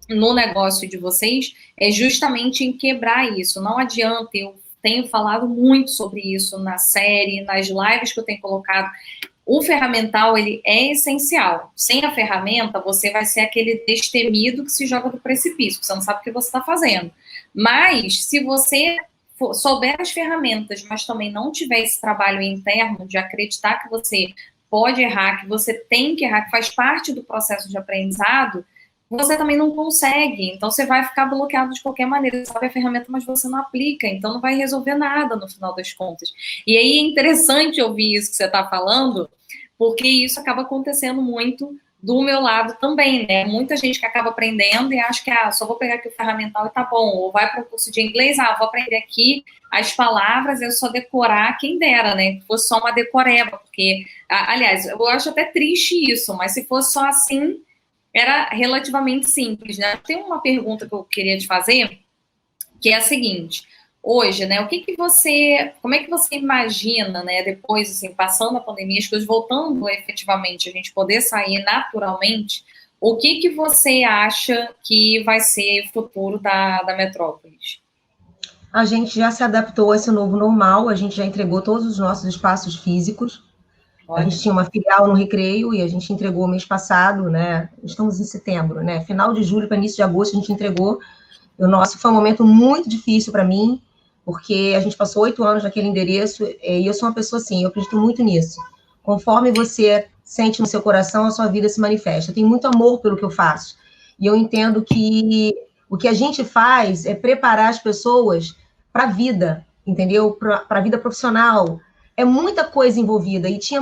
no negócio de vocês é justamente em quebrar isso. Não adianta, eu tenho falado muito sobre isso na série, nas lives que eu tenho colocado. O ferramental, ele é essencial. Sem a ferramenta, você vai ser aquele destemido que se joga do precipício, você não sabe o que você está fazendo. Mas, se você souber as ferramentas, mas também não tiver esse trabalho interno de acreditar que você pode errar, que você tem que errar, que faz parte do processo de aprendizado, você também não consegue. Então, você vai ficar bloqueado de qualquer maneira. Você sabe a ferramenta, mas você não aplica. Então, não vai resolver nada no final das contas. E aí, é interessante ouvir isso que você está falando, porque isso acaba acontecendo muito do meu lado também, né? Muita gente que acaba aprendendo e acha que, só vou pegar aqui o ferramental e tá bom. Ou vai para o curso de inglês, vou aprender aqui as palavras, eu só decorar, quem dera, né? Que fosse só uma decoreba, porque, aliás, eu acho até triste isso, mas se fosse só assim, era relativamente simples, né? Tem uma pergunta que eu queria te fazer, que é a seguinte: hoje, né, como é que você imagina, né, depois, assim, passando a pandemia, as coisas voltando efetivamente, a gente poder sair naturalmente, o que você acha que vai ser o futuro da Metrópolis? A gente já se adaptou a esse novo normal, a gente já entregou todos os nossos espaços físicos. A gente tinha uma filial no Recreio e a gente entregou mês passado, né? Estamos em setembro, né? Final de julho para início de agosto a gente entregou. O nosso foi um momento muito difícil para mim, porque a gente passou 8 anos naquele endereço e eu sou uma pessoa assim, eu acredito muito nisso. Conforme você sente no seu coração, a sua vida se manifesta. Eu tenho muito amor pelo que eu faço. E eu entendo que o que a gente faz é preparar as pessoas para a vida, entendeu? Para a vida profissional. É muita coisa envolvida. E tinha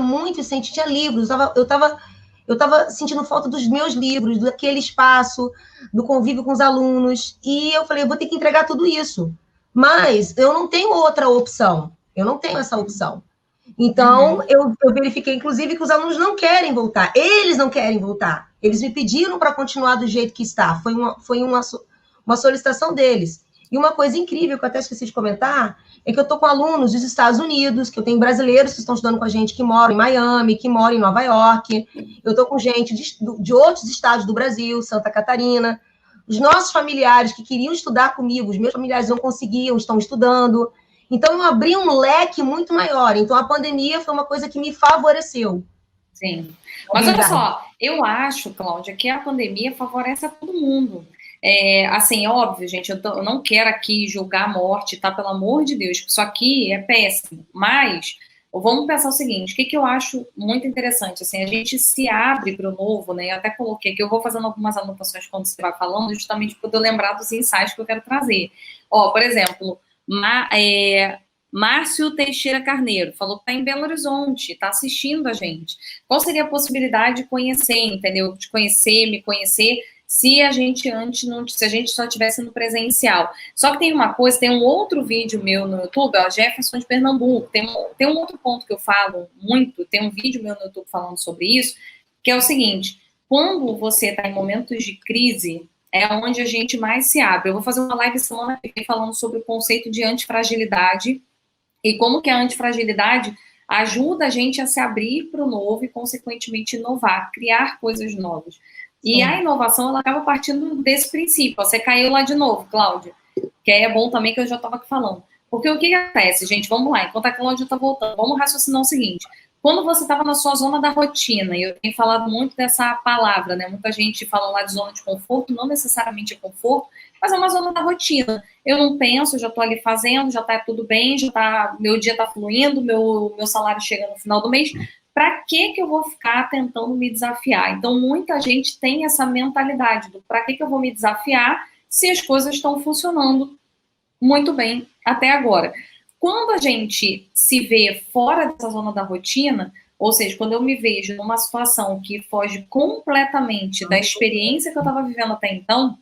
tinha livros. Eu estava sentindo falta dos meus livros, daquele espaço, do convívio com os alunos. E eu falei, eu vou ter que entregar tudo isso. Mas eu não tenho outra opção. Eu não tenho essa opção. Então, eu verifiquei, inclusive, que os alunos não querem voltar. Eles não querem voltar. Eles me pediram para continuar do jeito que está. Foi uma solicitação deles. E uma coisa incrível, que eu até esqueci de comentar, é que eu estou com alunos dos Estados Unidos, que eu tenho brasileiros que estão estudando com a gente, que moram em Miami, que moram em Nova York. Eu estou com gente de outros estados do Brasil, Santa Catarina. Os nossos familiares que queriam estudar comigo, os meus familiares não conseguiam, estão estudando. Então, eu abri um leque muito maior. Então, a pandemia foi uma coisa que me favoreceu. Sim. Mas olha só, eu acho, Cláudia, que a pandemia favorece a todo mundo. Assim, é óbvio, gente, eu não quero aqui julgar a morte, tá? Pelo amor de Deus, isso aqui é péssimo. Mas vamos pensar o seguinte, o que eu acho muito interessante, assim, a gente se abre para o novo, né? Eu até coloquei que eu vou fazendo algumas anotações quando você vai falando, justamente para eu lembrar dos insights que eu quero trazer. Ó, por exemplo, Márcio Teixeira Carneiro falou que está em Belo Horizonte, está assistindo a gente. Qual seria a possibilidade de conhecer, entendeu? De conhecer, me conhecer, se a gente se a gente só estivesse no presencial. Só que tem uma coisa, tem um outro vídeo meu no YouTube, ó, Jefferson de Pernambuco, tem um outro ponto que eu falo muito, tem um vídeo meu no YouTube falando sobre isso, que é o seguinte, quando você está em momentos de crise, é onde a gente mais se abre. Eu vou fazer uma live semana que vem falando sobre o conceito de antifragilidade e como que a antifragilidade ajuda a gente a se abrir para o novo e, consequentemente, inovar, criar coisas novas. E a inovação, ela acaba partindo desse princípio. Você caiu lá de novo, Cláudia, que é bom também que eu já estava aqui falando. Porque o que acontece, gente? Vamos lá, enquanto a Cláudia está voltando, vamos raciocinar o seguinte. Quando você estava na sua zona da rotina, e eu tenho falado muito dessa palavra, né? Muita gente fala lá de zona de conforto, não necessariamente é conforto, mas é uma zona da rotina. Eu não penso, já estou ali fazendo, já está tudo bem, meu dia está fluindo, meu salário chega no final do mês. Para que eu vou ficar tentando me desafiar? Então, muita gente tem essa mentalidade do para que eu vou me desafiar se as coisas estão funcionando muito bem até agora. Quando a gente se vê fora dessa zona da rotina, ou seja, quando eu me vejo numa situação que foge completamente da experiência que eu estava vivendo até então,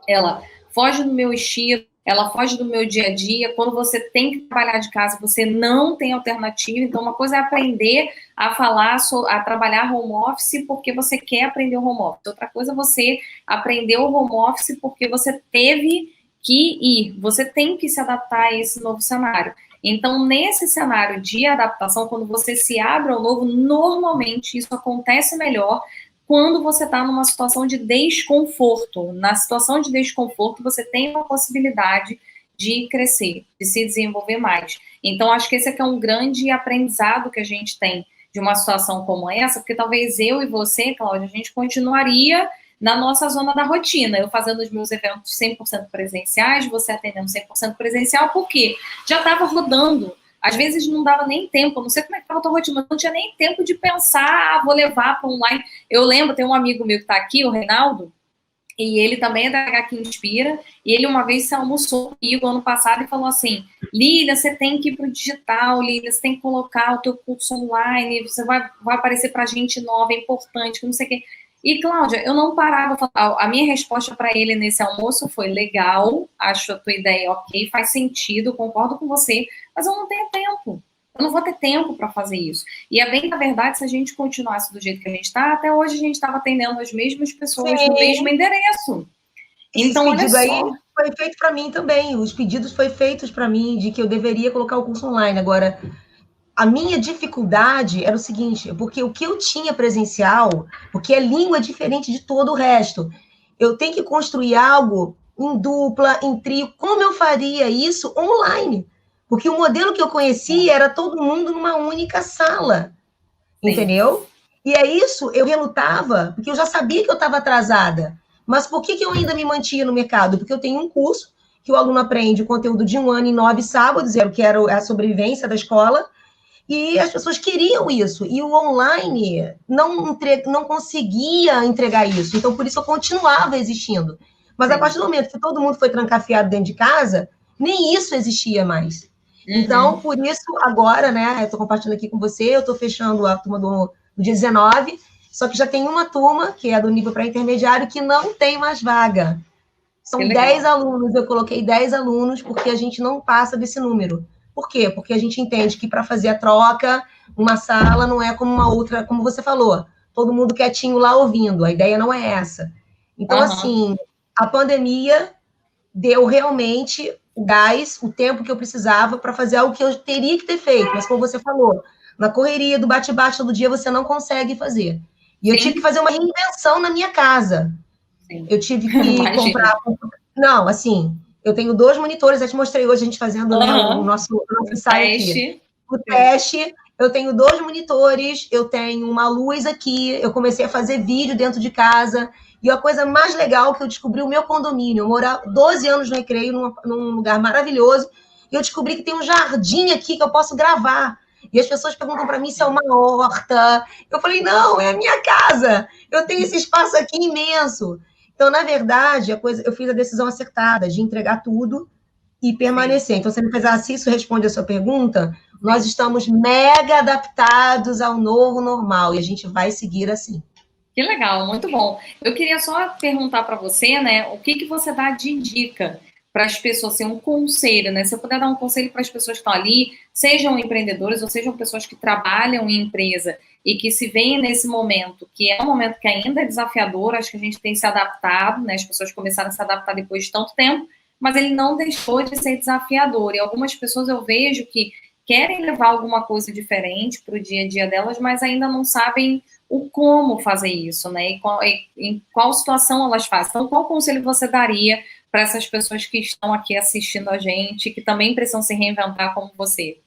ela foge do meu estilo, ela foge do meu dia a dia. Quando você tem que trabalhar de casa, você não tem alternativa. Então, uma coisa é aprender a a trabalhar home office porque você quer aprender o home office. Outra coisa é você aprender o home office porque você teve que ir. Você tem que se adaptar a esse novo cenário. Então, nesse cenário de adaptação, quando você se abre ao novo, normalmente isso acontece melhor quando você está numa situação de desconforto. Na situação de desconforto, você tem uma possibilidade de crescer, de se desenvolver mais. Então, acho que esse aqui é um grande aprendizado que a gente tem de uma situação como essa, porque talvez eu e você, Cláudia, a gente continuaria na nossa zona da rotina, eu fazendo os meus eventos 100% presenciais, você atendendo 100% presencial, porque já estava rodando. Às vezes não dava nem tempo, não sei como é que estava a tua rotina, mas não tinha nem tempo de pensar, vou levar para online. Eu lembro, tem um amigo meu que está aqui, o Reinaldo, e ele também é da H que Inspira, e ele uma vez se almoçou comigo ano passado e falou assim, Lília, você tem que ir para o digital, Lília, você tem que colocar o teu curso online, você vai aparecer para gente nova, é importante, não sei o quê. E, Cláudia, eu não parava, a minha resposta para ele nesse almoço foi, legal, acho a tua ideia ok, faz sentido, concordo com você, mas eu não tenho tempo. Eu não vou ter tempo para fazer isso. E é bem, na verdade, se a gente continuasse do jeito que a gente está, até hoje a gente estava atendendo as mesmas pessoas no mesmo endereço. Então, olha só. Aí foi feito para mim também. Os pedidos foram feitos para mim de que eu deveria colocar o curso online. Agora, a minha dificuldade era o seguinte, porque o que eu tinha presencial, porque a língua é diferente de todo o resto, eu tenho que construir algo em dupla, em trio. Como eu faria isso online? Porque o modelo que eu conheci era todo mundo numa única sala, entendeu? E é isso, eu relutava, porque eu já sabia que eu estava atrasada. Mas por que eu ainda me mantinha no mercado? Porque eu tenho um curso que o aluno aprende o conteúdo de 1 ano em 9 sábados, era o que era a sobrevivência da escola, e as pessoas queriam isso. E o online não conseguia entregar isso. Então, por isso eu continuava existindo. Mas a partir do momento que todo mundo foi trancafiado dentro de casa, nem isso existia mais. Então, por isso, agora, né, eu estou compartilhando aqui com você, eu estou fechando a turma do dia 19, só que já tem uma turma, que é do nível pré-intermediário, que não tem mais vaga. São 10 alunos, eu coloquei 10 alunos, porque a gente não passa desse número. Por quê? Porque a gente entende que para fazer a troca, uma sala não é como uma outra, como você falou, todo mundo quietinho lá ouvindo, a ideia não é essa. Então, assim, a pandemia deu realmente o gás, o tempo que eu precisava para fazer algo que eu teria que ter feito. Mas, como você falou, na correria do bate-bate todo dia, você não consegue fazer. E eu tive que fazer uma reinvenção na minha casa. Sim. Eu tive que comprar... Não, assim, eu tenho 2 monitores, eu te mostrei hoje a gente fazendo né, o nosso ensaio aqui. O teste, eu tenho 2 monitores, eu tenho uma luz aqui, eu comecei a fazer vídeo dentro de casa, e a coisa mais legal que eu descobri o meu condomínio, eu morava 12 anos no Recreio, num lugar maravilhoso, e eu descobri que tem um jardim aqui que eu posso gravar. E as pessoas perguntam para mim se é uma horta. Eu falei, não, é a minha casa. Eu tenho esse espaço aqui imenso. Então, na verdade, eu fiz a decisão acertada de entregar tudo e permanecer. Sim. Então, você me fez, se isso responde a sua pergunta, nós estamos mega adaptados ao novo normal e a gente vai seguir assim. Que legal, muito bom. Eu queria só perguntar para você, né, o que você dá de dica para as pessoas, assim, um conselho, né? Se eu puder dar um conselho para as pessoas que estão ali, sejam empreendedores ou sejam pessoas que trabalham em empresa e que se veem nesse momento, que é um momento que ainda é desafiador, acho que a gente tem se adaptado, né? As pessoas começaram a se adaptar depois de tanto tempo, mas ele não deixou de ser desafiador. E algumas pessoas eu vejo que querem levar alguma coisa diferente para o dia a dia delas, mas ainda não sabem o como fazer isso, né? E em qual situação elas fazem. Então, qual conselho você daria para essas pessoas que estão aqui assistindo a gente, que também precisam se reinventar como você?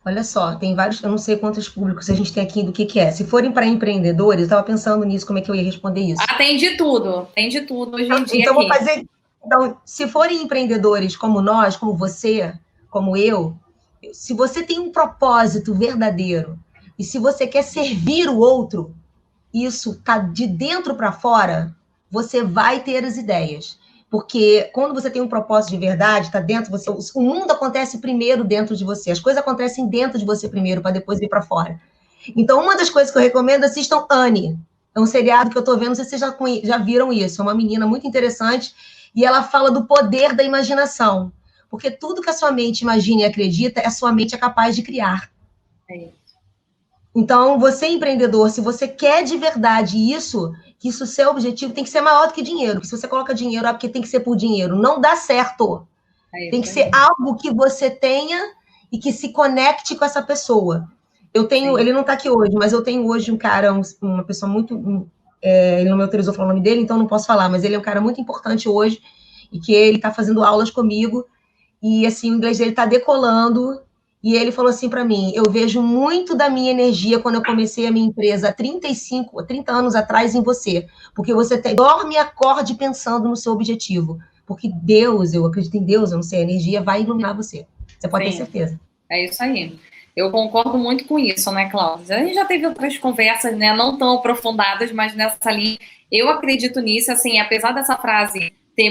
Olha só, tem vários, eu não sei quantos públicos a gente tem aqui do que é. Se forem para empreendedores, eu estava pensando nisso, como é que eu ia responder isso. Tem de tudo hoje em dia. Então, vou fazer. Então, se forem empreendedores como nós, como você, como eu, se você tem um propósito verdadeiro e se você quer servir o outro, isso tá de dentro para fora, você vai ter as ideias. Porque quando você tem um propósito de verdade, tá dentro de você, o mundo acontece primeiro dentro de você, as coisas acontecem dentro de você primeiro, para depois ir para fora. Então, uma das coisas que eu recomendo, assistam Anne. É um seriado que eu tô vendo, não sei se vocês já viram isso, é uma menina muito interessante, e ela fala do poder da imaginação. Porque tudo que a sua mente imagina e acredita, a sua mente é capaz de criar. É isso. Então, você empreendedor, se você quer de verdade isso, que isso seu objetivo tem que ser maior do que dinheiro. Porque se você coloca dinheiro, é porque tem que ser por dinheiro. Não dá certo. Tem que ser algo que você tenha e que se conecte com essa pessoa. Eu tenho, ele não está aqui hoje, mas eu tenho hoje um cara, uma pessoa muito... ele não me autorizou a falar o nome dele, então não posso falar, mas ele é um cara muito importante hoje e que ele está fazendo aulas comigo e, assim, o inglês dele está decolando. E ele falou assim para mim, eu vejo muito da minha energia quando eu comecei a minha empresa há 30 anos atrás em você. Porque você dorme e acorde pensando no seu objetivo. Porque Deus, eu acredito em Deus, eu não sei, a energia vai iluminar você. Você pode ter certeza. É isso aí. Eu concordo muito com isso, né, Cláudia? A gente já teve outras conversas, né, não tão aprofundadas, mas nessa linha, eu acredito nisso, assim, apesar dessa frase ter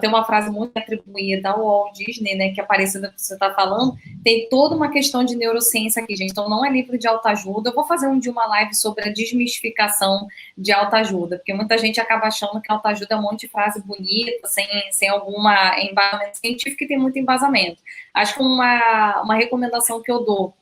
uma frase muito atribuída ao Walt Disney, né, que é parecida com o que você está falando, tem toda uma questão de neurociência aqui, gente, então não é livro de autoajuda. Eu vou fazer uma live sobre a desmistificação de autoajuda, porque muita gente acaba achando que autoajuda é um monte de frase bonita, sem alguma embasamento científico, e tem muito embasamento. Acho que uma recomendação que eu dou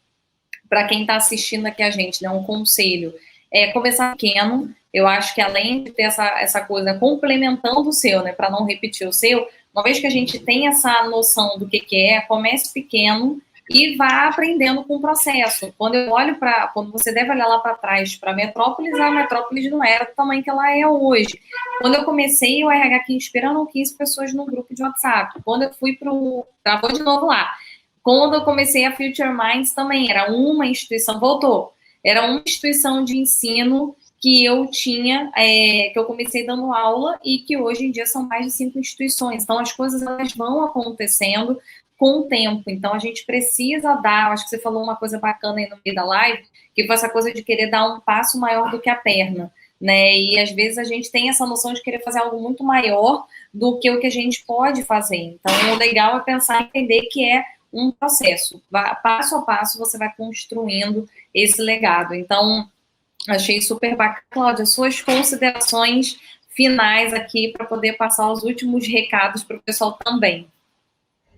para quem está assistindo aqui a gente, né, um conselho, é começar pequeno. Eu acho que além de ter essa coisa complementando o seu, né, para não repetir o seu, uma vez que a gente tem essa noção do que é, comece pequeno e vá aprendendo com o processo. Quando você deve olhar lá para trás, para a Metrópolis não era do tamanho que ela é hoje. Quando eu comecei o RH aqui inspirando 15 pessoas no grupo de WhatsApp. Quando eu fui travou de novo lá. Quando eu comecei a Future Minds também, era uma instituição, era uma instituição de ensino que eu tinha, que eu comecei dando aula e que hoje em dia são mais de 5 instituições. Então, as coisas elas vão acontecendo com o tempo. Então, a gente precisa acho que você falou uma coisa bacana aí no meio da live, que foi essa coisa de querer dar um passo maior do que a perna, né? E, às vezes, a gente tem essa noção de querer fazer algo muito maior do que o que a gente pode fazer. Então, o legal é pensar e entender que é um processo. Passo a passo, você vai construindo esse legado. Então, achei super bacana. Cláudia, suas considerações finais aqui para poder passar os últimos recados para o pessoal também.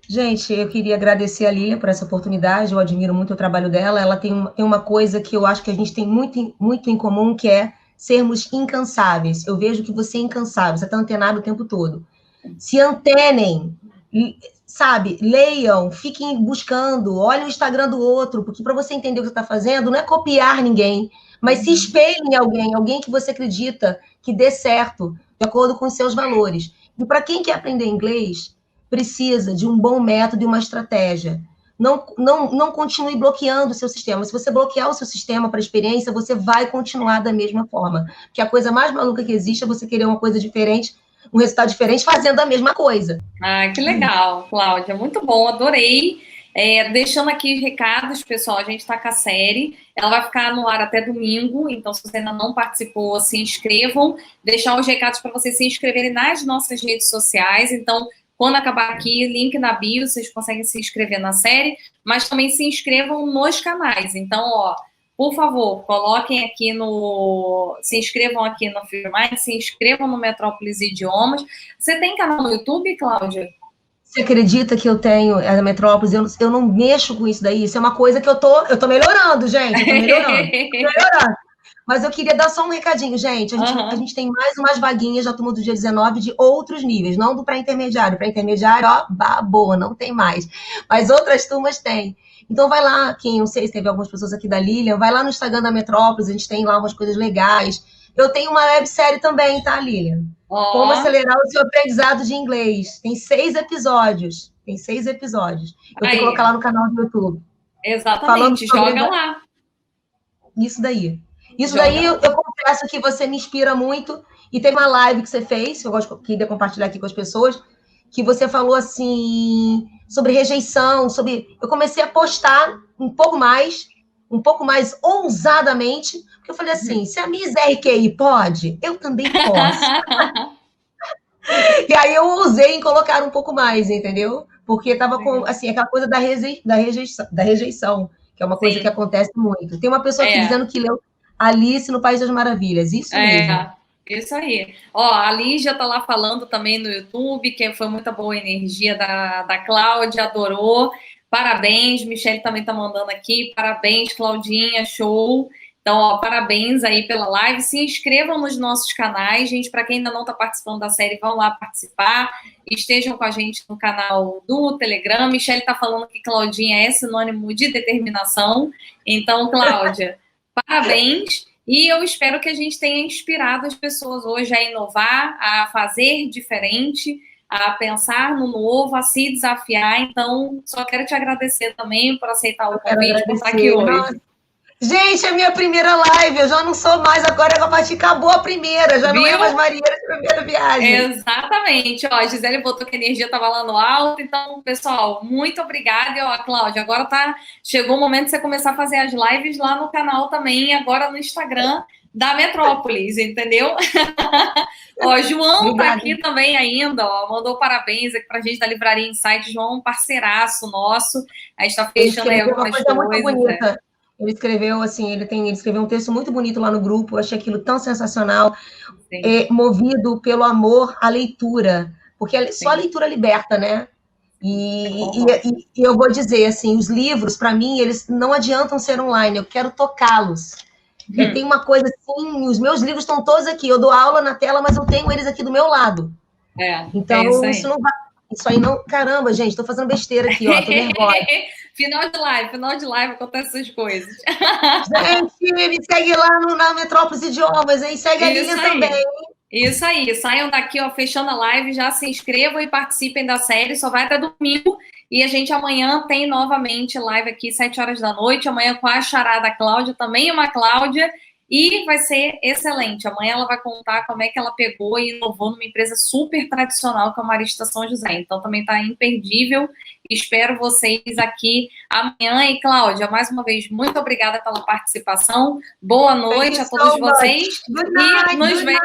Gente, eu queria agradecer a Lília por essa oportunidade, eu admiro muito o trabalho dela. Ela tem uma coisa que eu acho que a gente tem muito, muito em comum, que é sermos incansáveis. Eu vejo que você é incansável, você está antenado o tempo todo. se antenem, sabe, leiam, fiquem buscando, olhem o Instagram do outro, porque para você entender o que você está fazendo, não é copiar ninguém, mas se espelhe em alguém que você acredita que dê certo, de acordo com os seus valores. E para quem quer aprender inglês, precisa de um bom método e uma estratégia. Não continue bloqueando o seu sistema. Se você bloquear o seu sistema para a experiência, você vai continuar da mesma forma. Porque a coisa mais maluca que existe é você querer uma coisa diferente, um resultado diferente, fazendo a mesma coisa. Ah, que legal, Cláudia. Muito bom, adorei. Deixando aqui recados, pessoal, a gente está com a série, ela vai ficar no ar até domingo, então se você ainda não participou, se inscrevam, deixar os recados para vocês se inscreverem nas nossas redes sociais, então quando acabar aqui, link na bio, vocês conseguem se inscrever na série, mas também se inscrevam nos canais, então, ó, por favor, coloquem aqui se inscrevam aqui no Firmind, se inscrevam no Metrópolis Idiomas. Você tem canal no YouTube, Cláudia? Você acredita que eu tenho a Metrópolis? Eu não mexo com isso daí. Isso é uma coisa que eu tô melhorando, gente. Eu tô melhorando. Mas eu queria dar só um recadinho, gente. A gente tem mais umas vaguinhas da turma do dia 19 de outros níveis, não do pré-intermediário. Pré-intermediário, ó, babou, não tem mais. Mas outras turmas têm. Então vai lá, quem não sei se teve algumas pessoas aqui da Lilian, vai lá no Instagram da Metrópolis, a gente tem lá umas coisas legais. Eu tenho uma websérie também, tá, Lilian? Como acelerar o seu aprendizado de inglês. Tem 6 episódios. Eu vou colocar lá no canal do YouTube. Exatamente, joga lá. Isso daí. Eu confesso que você me inspira muito. E teve uma live que você fez, que eu queria compartilhar aqui com as pessoas, que você falou assim, sobre rejeição, eu comecei a postar um pouco mais ousadamente, porque eu falei assim, se a Miss RQI pode, eu também posso. E aí eu ousei em colocar um pouco mais, entendeu? Porque estava com, assim, aquela coisa da rejeição, que é uma coisa que acontece muito. Tem uma pessoa aqui dizendo que leu Alice no País das Maravilhas, isso mesmo. Isso aí. Ó, a Lígia tá lá falando também no YouTube, que foi muita boa energia da Cláudia, adorou. Parabéns, Michelle também tá mandando aqui. Parabéns, Claudinha, show. Então, ó, parabéns aí pela live. Se inscrevam nos nossos canais, gente. Para quem ainda não está participando da série, vão lá participar. Estejam com a gente no canal do Telegram. Michelle está falando que Claudinha é sinônimo de determinação. Então, Cláudia, parabéns. E eu espero que a gente tenha inspirado as pessoas hoje a inovar, a fazer diferente, a pensar no novo, a se desafiar. Então, só quero te agradecer também por aceitar o convite, por estar aqui hoje. Nossa. Gente, é minha primeira live, eu já não sou mais, agora acabou a primeira, já não é mais Maria de primeira viagem. Exatamente, ó, a Gisele botou que a energia estava lá no alto, então, pessoal, muito obrigada, e ó, Cláudia, agora chegou o momento de você começar a fazer as lives lá no canal também, agora no Instagram da Metrópolis, entendeu? Ó, João tá aqui também ainda, ó, mandou parabéns aqui pra gente da Livraria Insight, João, parceiraço nosso, a gente tá fechando aí algumas coisas. Muito bonita. Ele escreveu assim, ele escreveu um texto muito bonito lá no grupo, eu achei aquilo tão sensacional, movido pelo amor à leitura, porque só a leitura liberta, né? E eu vou dizer assim, os livros, para mim, eles não adiantam ser online, eu quero tocá-los. Tem uma coisa assim, os meus livros estão todos aqui, eu dou aula na tela, mas eu tenho eles aqui do meu lado. Então, isso não vai... Isso aí não... Caramba, gente, tô fazendo besteira aqui, ó, tô nervosa. Final de live, acontecem essas coisas. Gente, me segue lá na Metrópolis Idiomas, hein? Segue a Lilian também. Isso aí, saiam daqui, ó, fechando a live, já se inscrevam e participem da série, só vai até domingo, e a gente amanhã tem novamente live aqui, 7 horas da noite, amanhã com a charada Cláudia, também uma Cláudia, e vai ser excelente. Amanhã ela vai contar como é que ela pegou e inovou numa empresa super tradicional, que é o Marista São José. Então, também está imperdível. Espero vocês aqui amanhã. E, Cláudia, mais uma vez, muito obrigada pela participação. Boa noite a todos vocês. E nos vemos.